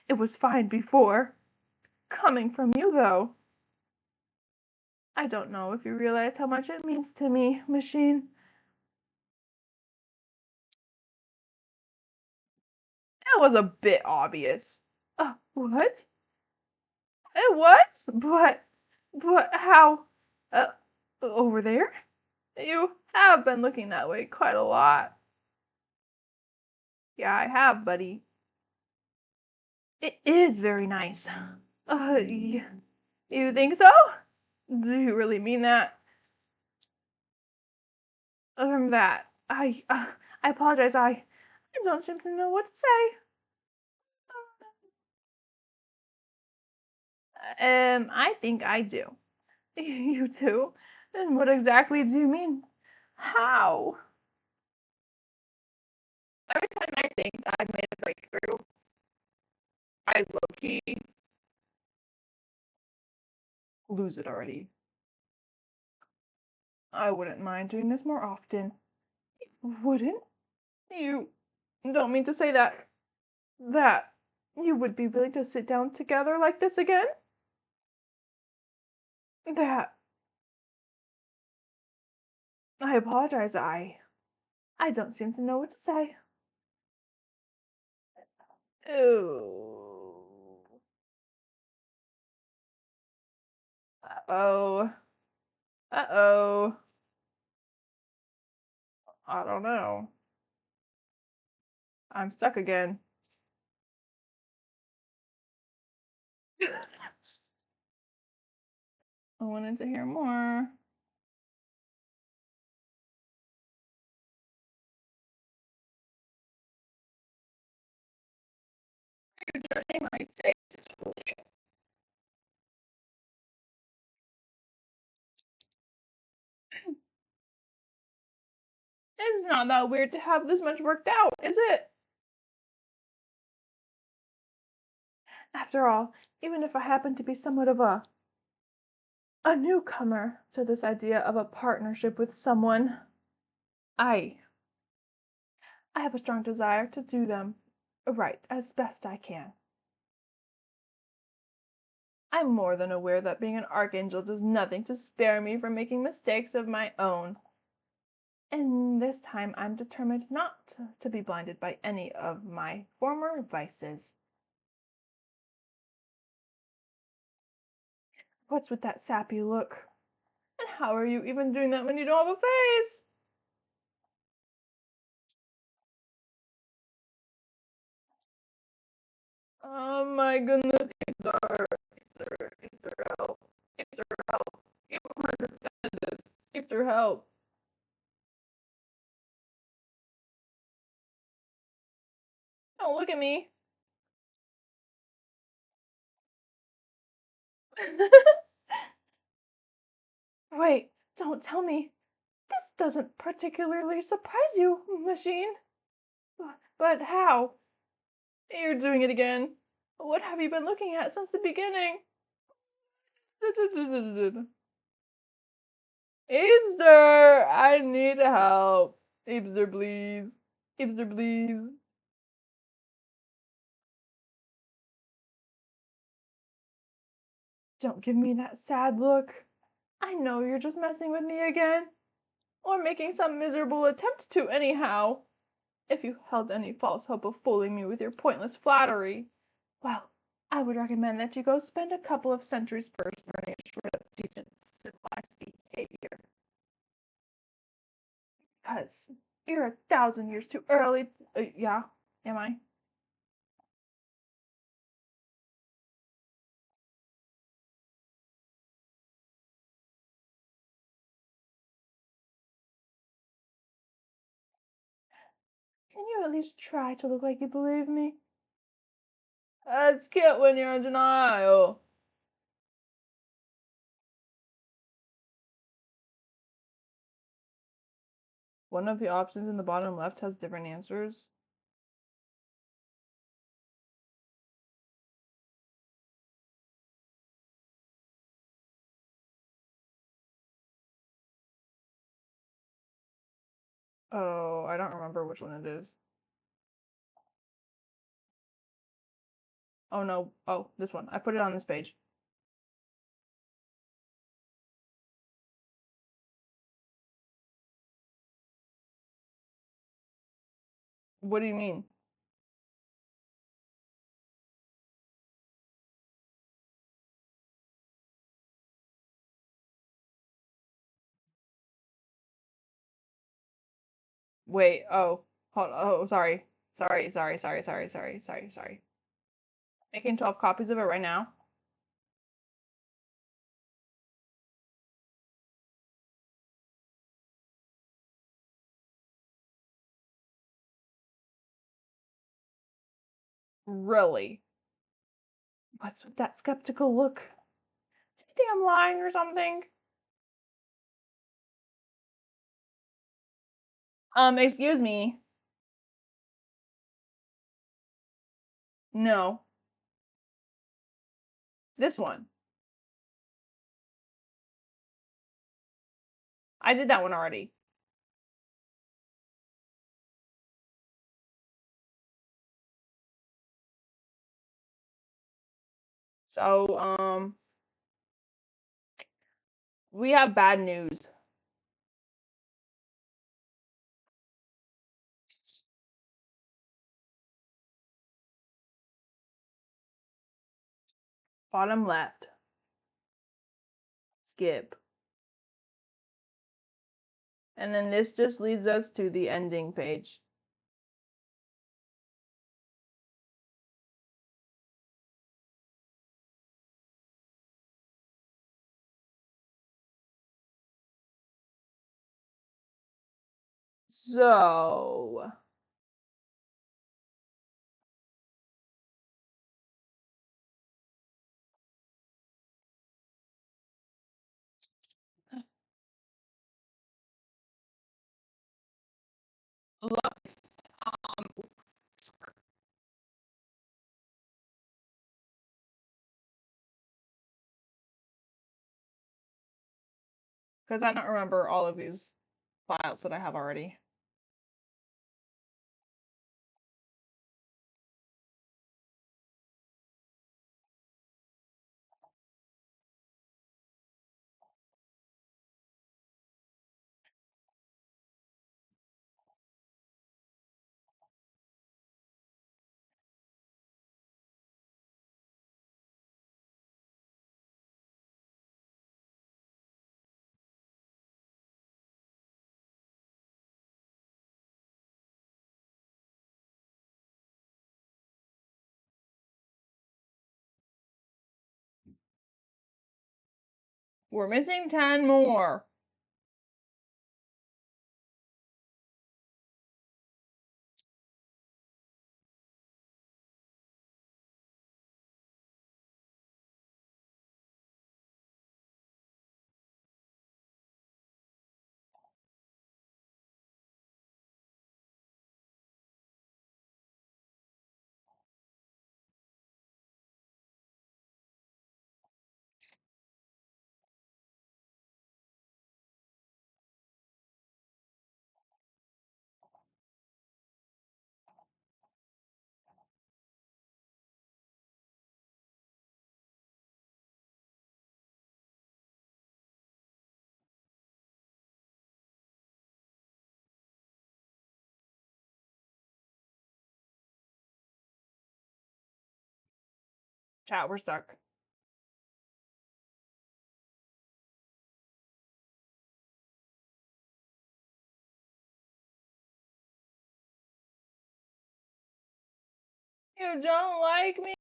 it was fine before. Coming from you, though. I don't know if you realize how much it means to me, Machine. That was a bit obvious. What? It was? But how? Uh, over there? You have been looking that way quite a lot. Yeah, I have, buddy. It is very nice. You think so? Do you really mean that? That I apologize. I don't seem to know what to say. I think I do. You do? And what exactly do you mean? How? Every time I think I've made a breakthrough, I low-key lose it already. I wouldn't mind doing this more often. Wouldn't? You don't mean to say that you would be willing to sit down together like this again? That I apologize. I don't seem to know what to say. Ooh. Uh-oh. Uh-oh. I don't know. I'm stuck again. I wanted to hear more. They might say it's not that weird to have this much worked out, is it? After all, even if I happen to be somewhat of a newcomer to this idea of a partnership with someone, I I have a strong desire to do them right as best I can. I'm more than aware that being an archangel does nothing to spare me from making mistakes of my own. And this time I'm determined not to be blinded by any of my former vices. What's with that sappy look? And how are you even doing that when you don't have a face? Oh my goodness, Ether, Ether, help. Ether, help. You understand this. Ether, help. Don't look at me. Wait, don't tell me. This doesn't particularly surprise you, Machine. But how? You're doing it again. What have you been looking at since the beginning? Eebster, I need help. Eebster, please. Eebster, please. Don't give me that sad look. I know you're just messing with me again. Or making some miserable attempt to, anyhow. If you held any false hope of fooling me with your pointless flattery, well, I would recommend that you go spend a couple of centuries first learning a shred of decent, civilized behavior. Because you're 1,000 years too early. Yeah, am I? Can you at least try to look like you believe me? It's cute when you're in denial. One of the options in the bottom left has different answers. Oh, I don't remember which one it is. Oh no. Oh, this one. I put it on this page. What do you mean? Wait, oh, hold, oh, sorry. Sorry. Making 12 copies of it right now. Really? What's with that skeptical look? Do you think I'm lying or something? Excuse me. No. This one. I did that one already. So, we have bad news. Bottom left. Skip. And then this just leads us to the ending page. So, look, because I don't remember all of these files that I have already. We're missing 10 more. Chat, we're stuck. You don't like me?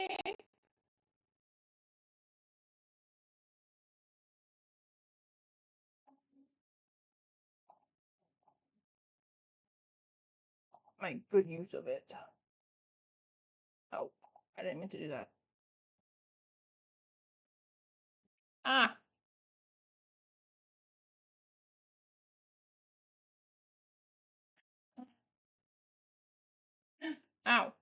My good use of it. Oh, I didn't mean to do that. Ah. Ow.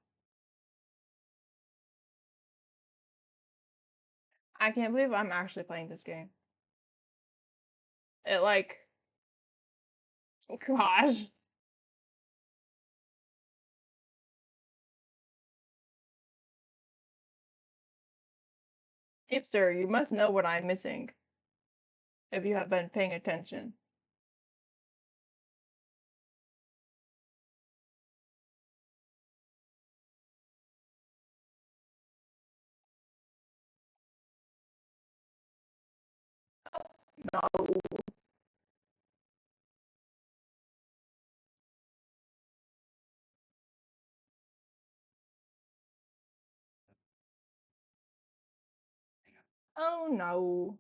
I can't believe I'm actually playing this game. It like, gosh. Hipster, you must know what I'm missing if you have been paying attention. No. Oh no.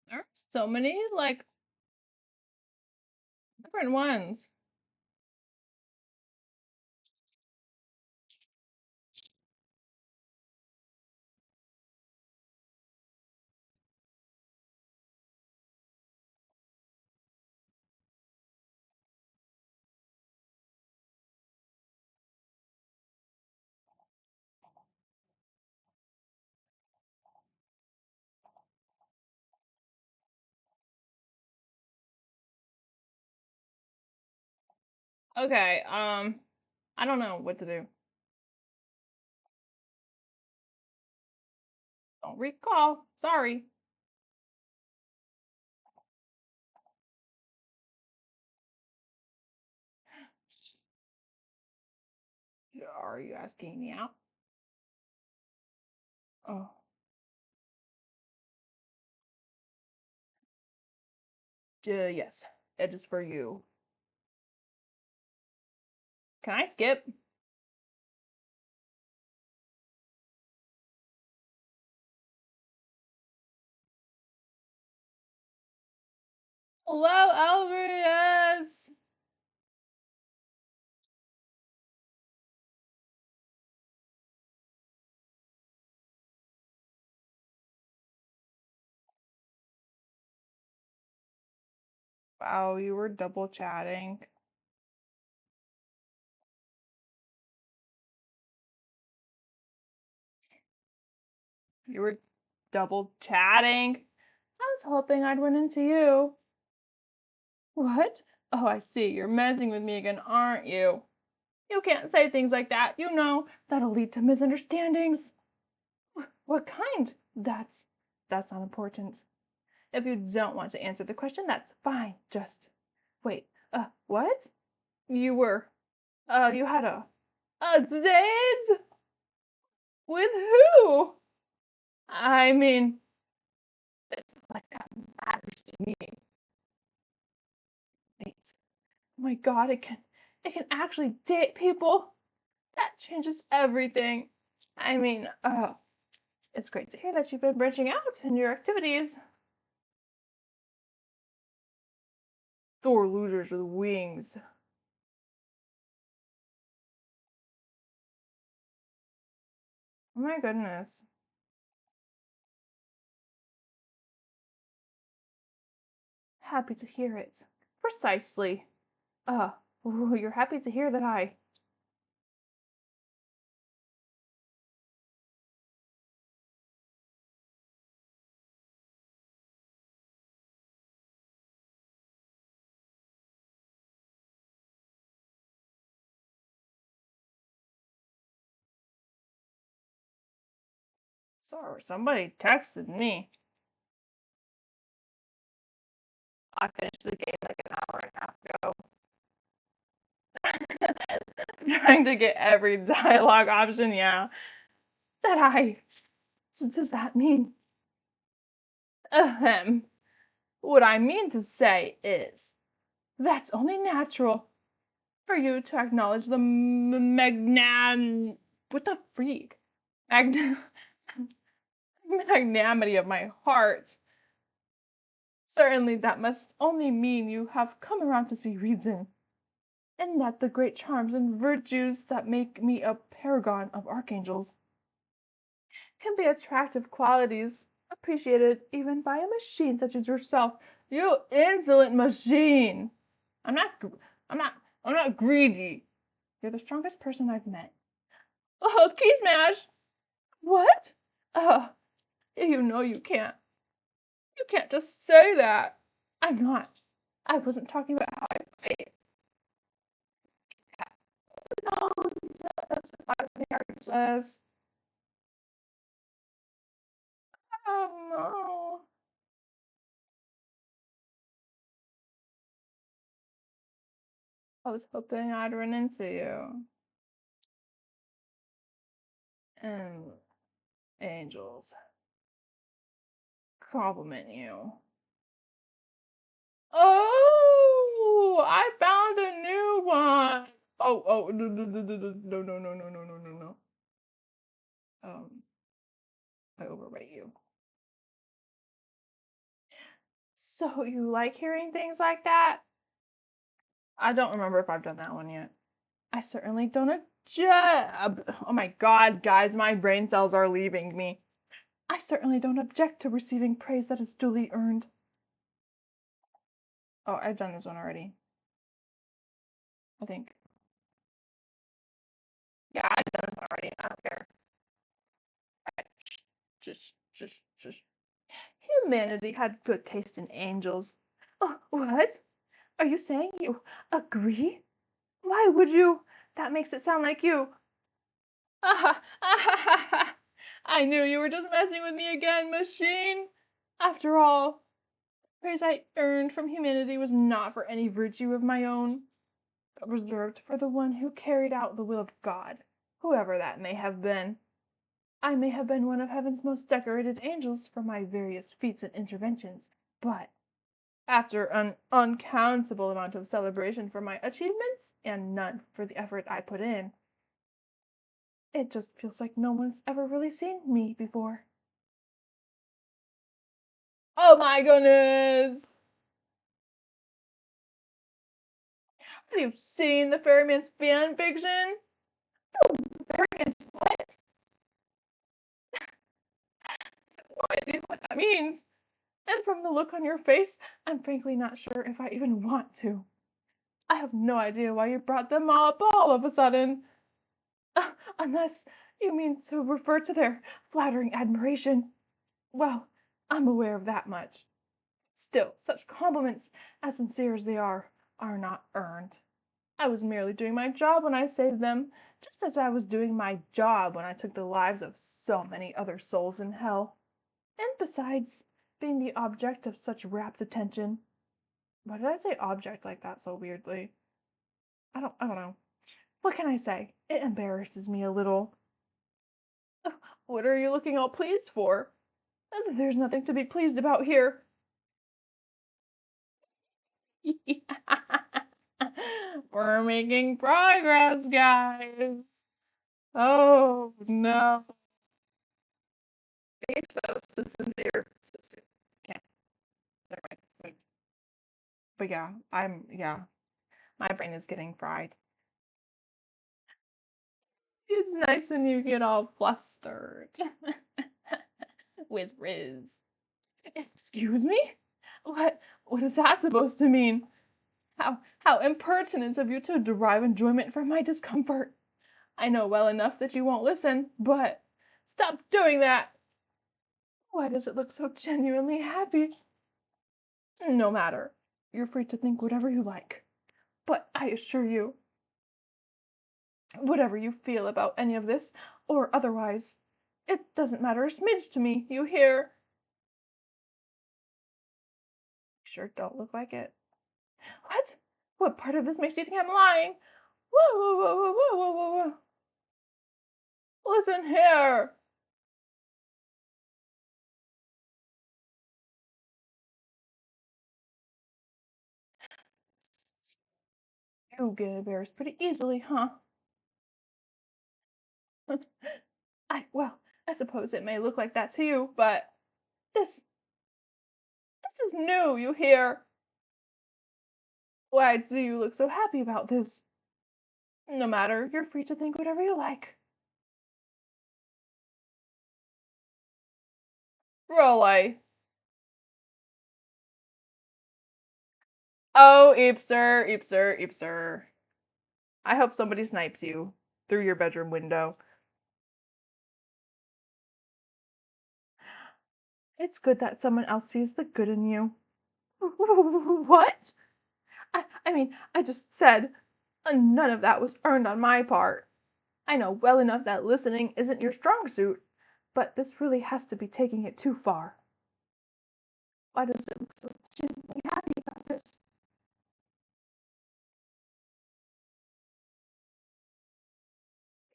There are so many like different ones. Okay, I don't know what to do. Don't recall. Sorry. Are you asking me out? Oh. Yes. It is for you. Can I skip? Hello, Elvis. Wow, you were double chatting. You were double chatting. I was hoping I'd run into you. What? Oh, I see. You're messing with me again, aren't you? You can't say things like that. You know, that'll lead to misunderstandings. What kind? That's not important. If you don't want to answer the question, that's fine. Just wait. What? You were you had a date? With who? I mean, it's like that matters to me. Wait. Oh my god, it can actually date people. That changes everything. I mean, it's great to hear that you've been branching out in your activities. Thor losers with wings. Oh my goodness. Happy to hear it. Precisely. Ooh, you're happy to hear that I. Sorry, somebody texted me. I finished the game like an hour and a half ago. Trying to get every dialogue option, yeah. That I. So does that mean? Ahem. What I mean to say is, that's only natural for you to acknowledge the magnan. What the freak? Magnanimity of my heart. Certainly that must only mean you have come around to see reason, and that the great charms and virtues that make me a paragon of archangels can be attractive qualities appreciated even by a machine such as yourself. You insolent machine! I'm not, I'm not, I'm not greedy. You're the strongest person I've met. Oh, key smash! What? Oh, you know you can't. You can't just say that. I'm not. I wasn't talking about how I fight. No, that's what my heart says. Oh no. I was hoping I'd run into you. And angels compliment you. Oh, I found a new one. Oh, no, no, no, no, no, no, no, no, no, no, no, no. I overrate you. So you like hearing things like that? I don't remember if I've done that one yet. I certainly don't object. Oh my god, guys, my brain cells are leaving me. I certainly don't object to receiving praise that is duly earned. Oh, I've done this one already. I think. Yeah, I've done this one already. I don't care. Just. Humanity had good taste in angels. Oh, what? Are you saying you agree? Why would you? That makes it sound like you. I knew you were just messing with me again, machine. After all, praise I earned from humanity was not for any virtue of my own, but reserved for the one who carried out the will of God, whoever that may have been. I may have been one of heaven's most decorated angels for my various feats and interventions, but after an uncountable amount of celebration for my achievements and none for the effort I put in, it just feels like no one's ever really seen me before. Oh my goodness! Have you seen the Ferryman's fan fiction? Ferryman's what? No idea what that means. And from the look on your face, I'm frankly not sure if I even want to. I have no idea why you brought them up all of a sudden. Unless you mean to refer to their flattering admiration. Well, I'm aware of that much. Still, such compliments, as sincere as they are not earned. I was merely doing my job when I saved them, just as I was doing my job when I took the lives of so many other souls in hell. And besides, being the object of such rapt attention. Why did I say object like that so weirdly? I don't know. What can I say? It embarrasses me a little. What are you looking all pleased for? There's nothing to be pleased about here. We're making progress, guys. Oh no. Pathos is sincere. Can't. Never mind. But yeah. My brain is getting fried. It's nice when you get all flustered with Riz. Excuse me? What is that supposed to mean? How impertinent of you to derive enjoyment from my discomfort. I know well enough that you won't listen, but stop doing that. Why does it look so genuinely happy? No matter. You're free to think whatever you like. But I assure you, whatever you feel about any of this, or otherwise, it doesn't matter a smidge to me, you hear? Sure don't look like it. What? What part of this makes you think I'm lying? Whoa, whoa, whoa, whoa, whoa, whoa, whoa, whoa. Listen here. You get embarrassed pretty easily, huh? Well, I suppose it may look like that to you, but this, this is new, you hear? Why do you look so happy about this? No matter, you're free to think whatever you like. Really? Oh, Eepster, Eepster, Eepster. I hope somebody snipes you through your bedroom window. It's good that someone else sees the good in you. What? I mean, I just said none of that was earned on my part. I know well enough that listening isn't your strong suit, but this really has to be taking it too far. Why does it look so genuinely happy about this?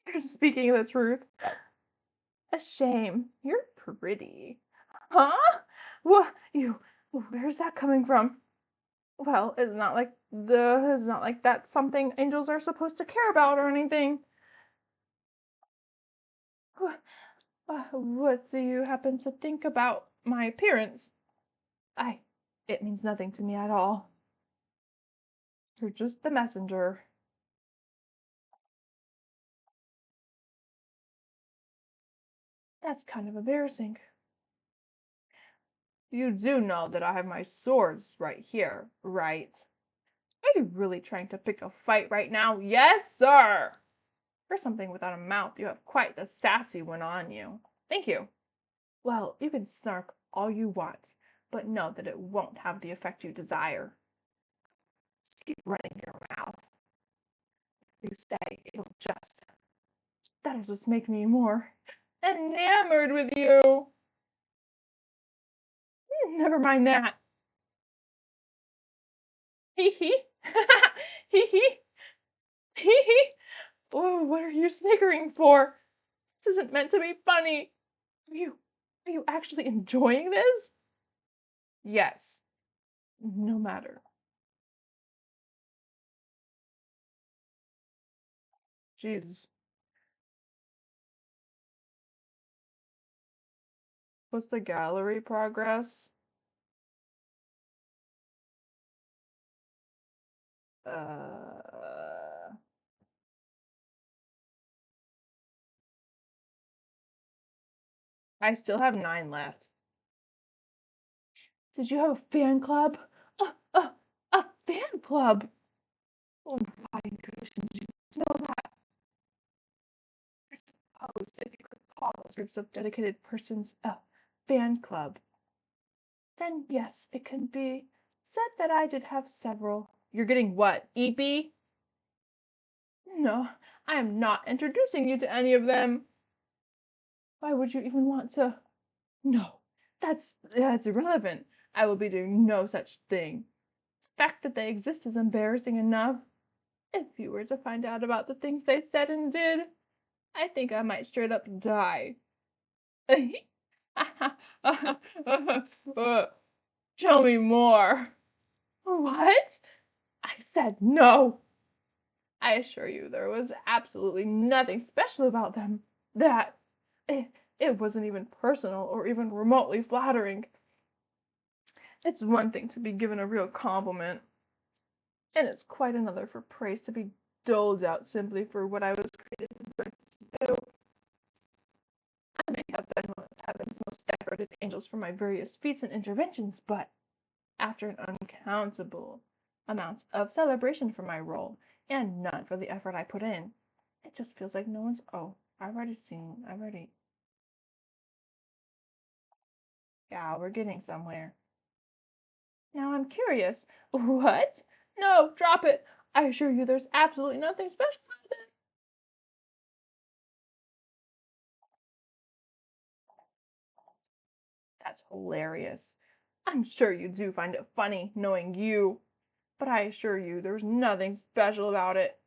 You're speaking the truth. A shame. You're pretty. Huh? What? Where's that coming from? Well, it's not like that's something angels are supposed to care about or anything. What do you happen to think about my appearance? I, it means nothing to me at all. You're just the messenger. That's kind of embarrassing. You do know that I have my swords right here, right? Are you really trying to pick a fight right now? Yes, sir! For something without a mouth, you have quite the sassy one on you. Thank you. Well, you can snark all you want, but know that it won't have the effect you desire. Just keep running your mouth. You say it'll just. That'll just make me more enamored with you. Never mind that. Hee hee. Hee hee. Hee hee. Oh, what are you snickering for? This isn't meant to be funny. Are you are you actually enjoying this? Yes. No matter. Jesus. What's the gallery progress? Uh, I still have 9 left. Did you have a fan club? A fan club? Oh, why in creation did you know that? I suppose if you could call those groups of dedicated persons a fan club, then yes, it can be said that I did have several. You're getting what, EP? No, I am not introducing you to any of them. Why would you even want to? No, that's irrelevant. I will be doing no such thing. The fact that they exist is embarrassing enough. If you were to find out about the things they said and did, I think I might straight up die. Tell me more. What? I said no. I assure you there was absolutely nothing special about them. That it wasn't even personal or even remotely flattering. It's one thing to be given a real compliment, and it's quite another for praise to be doled out simply for what I was created to do. I may have been one of heaven's most decorated angels for my various feats and interventions, but after an uncountable amount of celebration for my role, and none for the effort I put in. It just feels like no one's. Oh, Yeah, we're getting somewhere. Now I'm curious. What? No, drop it. I assure you there's absolutely nothing special about it. That's hilarious. I'm sure you do find it funny knowing you, but I assure you there's nothing special about it.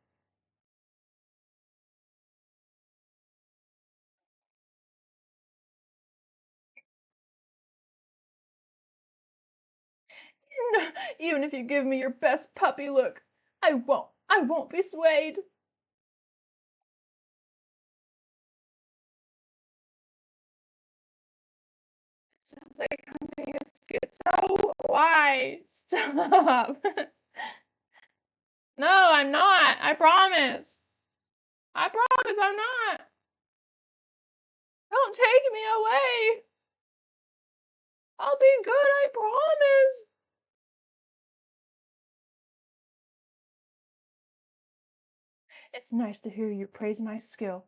Even if you give me your best puppy look, I won't be swayed. Sounds like I'm being a schizo. Why? Stop. No, I'm not. I promise. I promise I'm not. Don't take me away. I'll be good, I promise. It's nice to hear you praise my skill.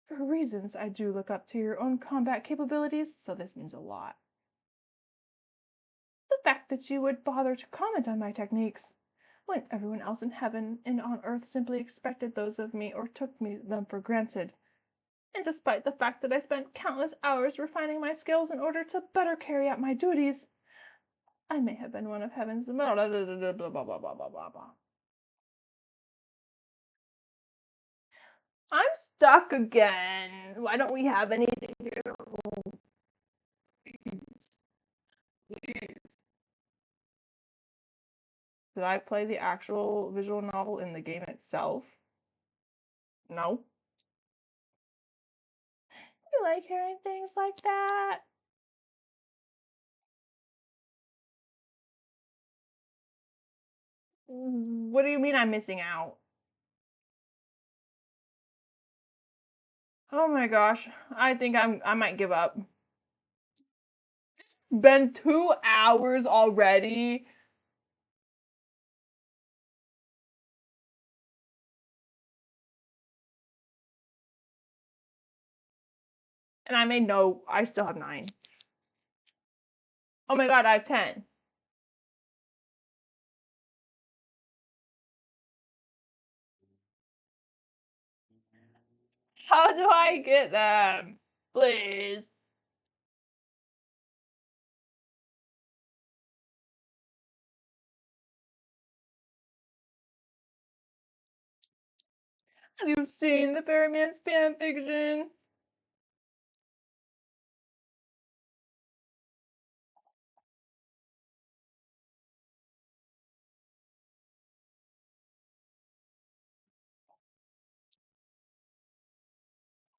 For reasons, I do look up to your own combat capabilities, so this means a lot. The fact that you would bother to comment on my techniques, when everyone else in heaven and on earth simply expected those of me or took them for granted. And despite the fact that I spent countless hours refining my skills in order to better carry out my duties, I may have been one of heaven's blah blah blah blah blah blah blah blah blah blah. I'm stuck again. Why don't we have anything here? Please, please. Did I play the actual visual novel in the game itself? No. You like hearing things like that? What do you mean I'm missing out? Oh my gosh, I think I might give up. It's been 2 hours already. And I made no, I still have 9. Oh my god, I have 10. How do I get them? Please. Have you seen the Ferryman's fanfiction?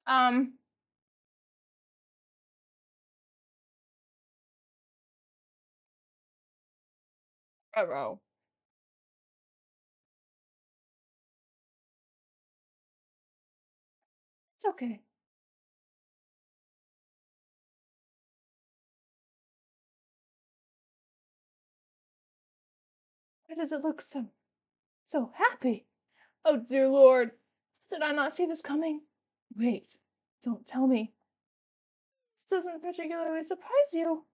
Um, Roro. It's okay. Why does it look so happy? Oh dear Lord, did I not see this coming? Wait, don't tell me. This doesn't particularly surprise you.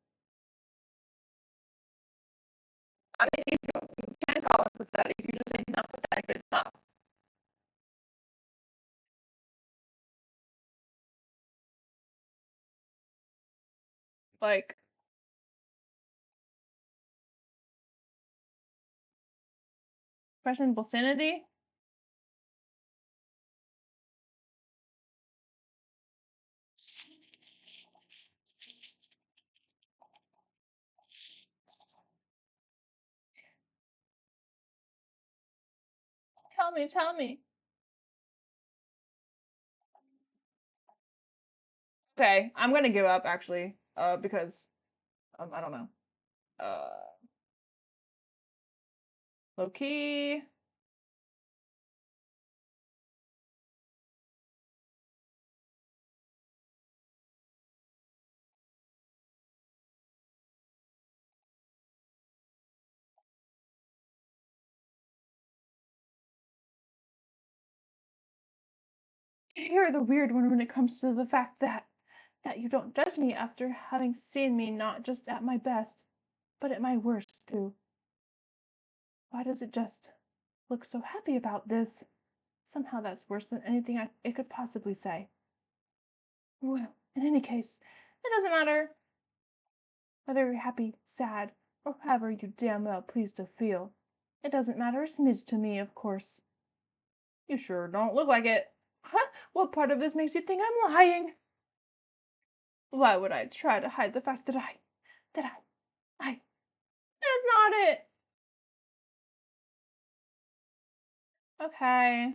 I mean, you can call it pathetic. You just say not pathetic good enough. Like, questionable sanity? Tell me, tell me. Okay, I'm gonna give up actually. Because I don't know. Uh, low key. You're the weird one when it comes to the fact that you don't judge me after having seen me not just at my best, but at my worst too. Why does it just look so happy about this? Somehow that's worse than anything it could possibly say. Well, in any case, it doesn't matter whether you're happy, sad, or however you damn well please to feel. It doesn't matter a smidge to me, of course. You sure don't look like it. Huh? What part of this makes you think I'm lying? Why would I try to hide the fact that that's not it. Okay.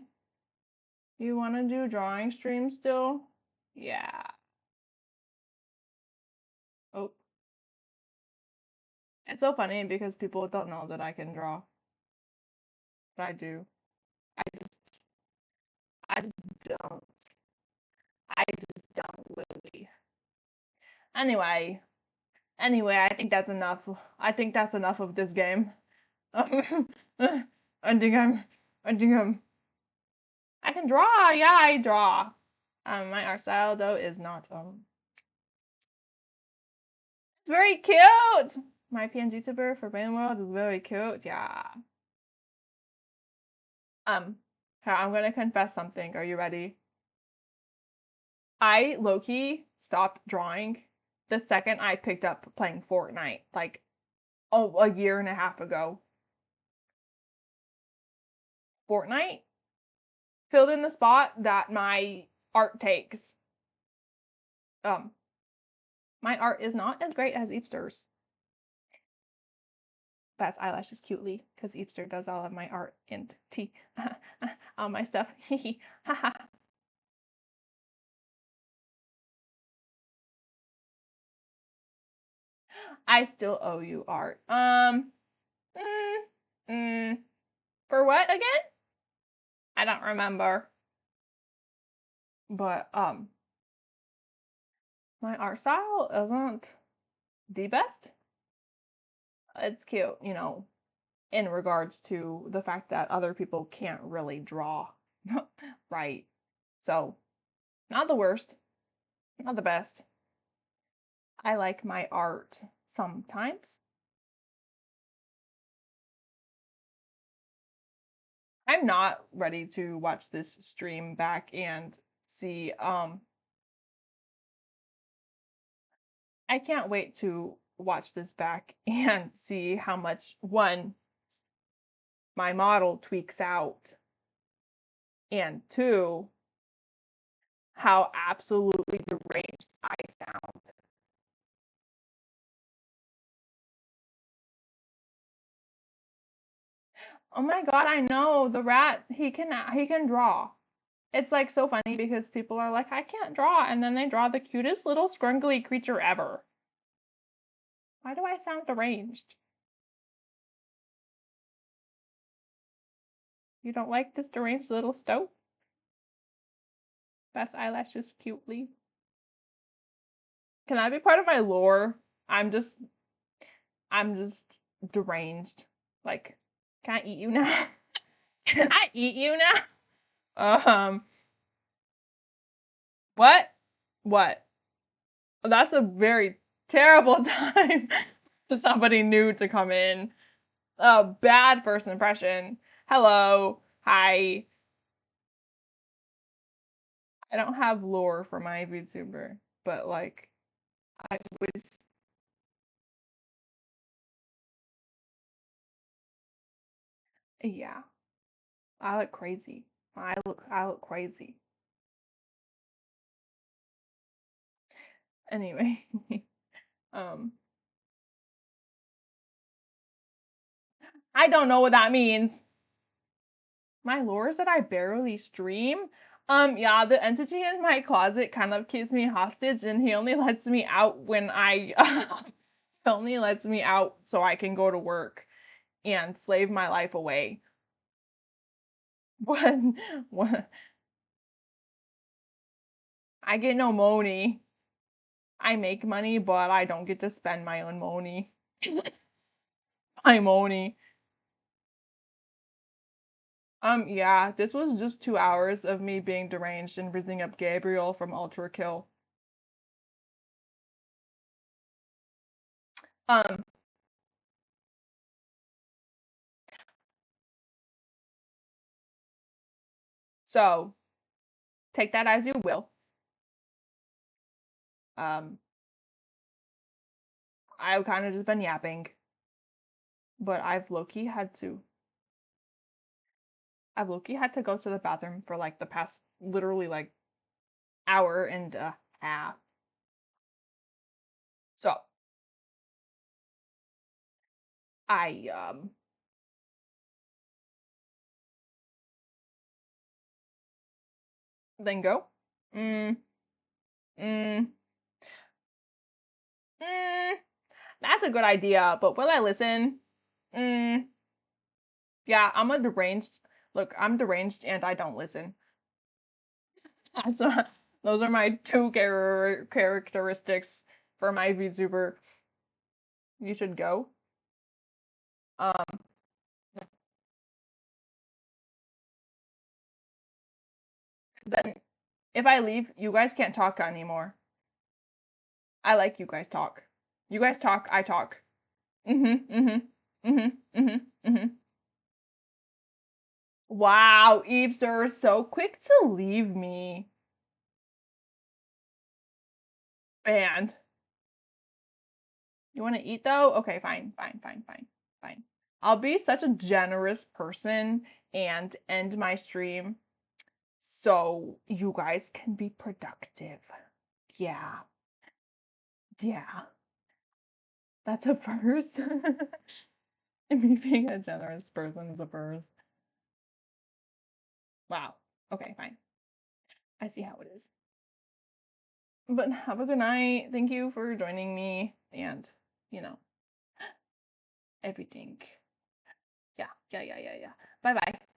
You want to do drawing stream still? Yeah. Oh, it's so funny because people don't know that I can draw. But I do. I just, I just don't. I just don't, Lily. Anyway, I think that's enough. I think that's enough of this game. I think I think I can draw. Yeah, I draw. My art style though is not it's very cute. My PNG tuber for Brain World is very cute. Yeah. Here, I'm gonna confess something. Are you ready? I low-key stopped drawing the second I picked up playing Fortnite, like a year and a half ago. Fortnite filled in the spot that my art takes. Um, my art is not as great as Eepster's. That's eyelashes cutely, because Eepster does all of my art and tea. All my stuff. I still owe you art. Mm, mm, for what again? I don't remember. But my art style isn't the best. It's cute, in regards to the fact that other people can't really draw. Right. So, not the worst, not the best. I like my art sometimes. I'm not ready to watch this stream back and see I can't wait to watch this back and see how much one my model tweaks out and two how absolutely deranged I sound. Oh my god, I know the rat. He can draw. It's like so funny because people are like, I can't draw, and then they draw the cutest little scrungly creature ever. Why do I sound deranged? You don't like this deranged little stoat? That's eyelashes cutely. Can I be part of my lore? I'm just I'm just deranged. Like, can I eat you now? Can I eat you now? Um, what? What? That's a very terrible time for somebody new to come in. A bad first impression. Hello. Hi. I don't have lore for my VTuber, but like I was yeah. I look crazy. I look crazy. Anyway, um I don't know what that means. My lore is that I barely stream. Yeah, the entity in my closet kind of keeps me hostage, and he only lets me out when I only lets me out so I can go to work and slave my life away. When when I get no money, I make money, but I don't get to spend my own money. My money. Yeah, this was just 2 hours of me being deranged and rizzing up Gabriel from Ultra Kill. Um, so take that as you will. Um, I've kind of just been yapping, but I've low-key had to go to the bathroom for like the past literally like hour and a half. So I then go. Mm, mm, mm. That's a good idea, but will I listen? Mm, yeah, I'm a deranged. Look, I'm deranged and I don't listen. So those are my two characteristics for my VTuber. You should go. Um, then if I leave, you guys can't talk anymore. I like you guys talk. You guys talk, I talk. Mm-hmm, mm-hmm, mm-hmm, mm-hmm, mm-hmm. Wow, Eve's so quick to leave me. Banned. You want to eat though? Okay, fine, fine, fine, fine, fine. I'll be such a generous person and end my stream so you guys can be productive. Yeah, yeah. That's a first. Me being a generous person is a first. Wow. Okay, fine. I see how it is. But have a good night. Thank you for joining me and, you know, everything. Yeah, yeah, yeah, yeah, yeah. Bye bye.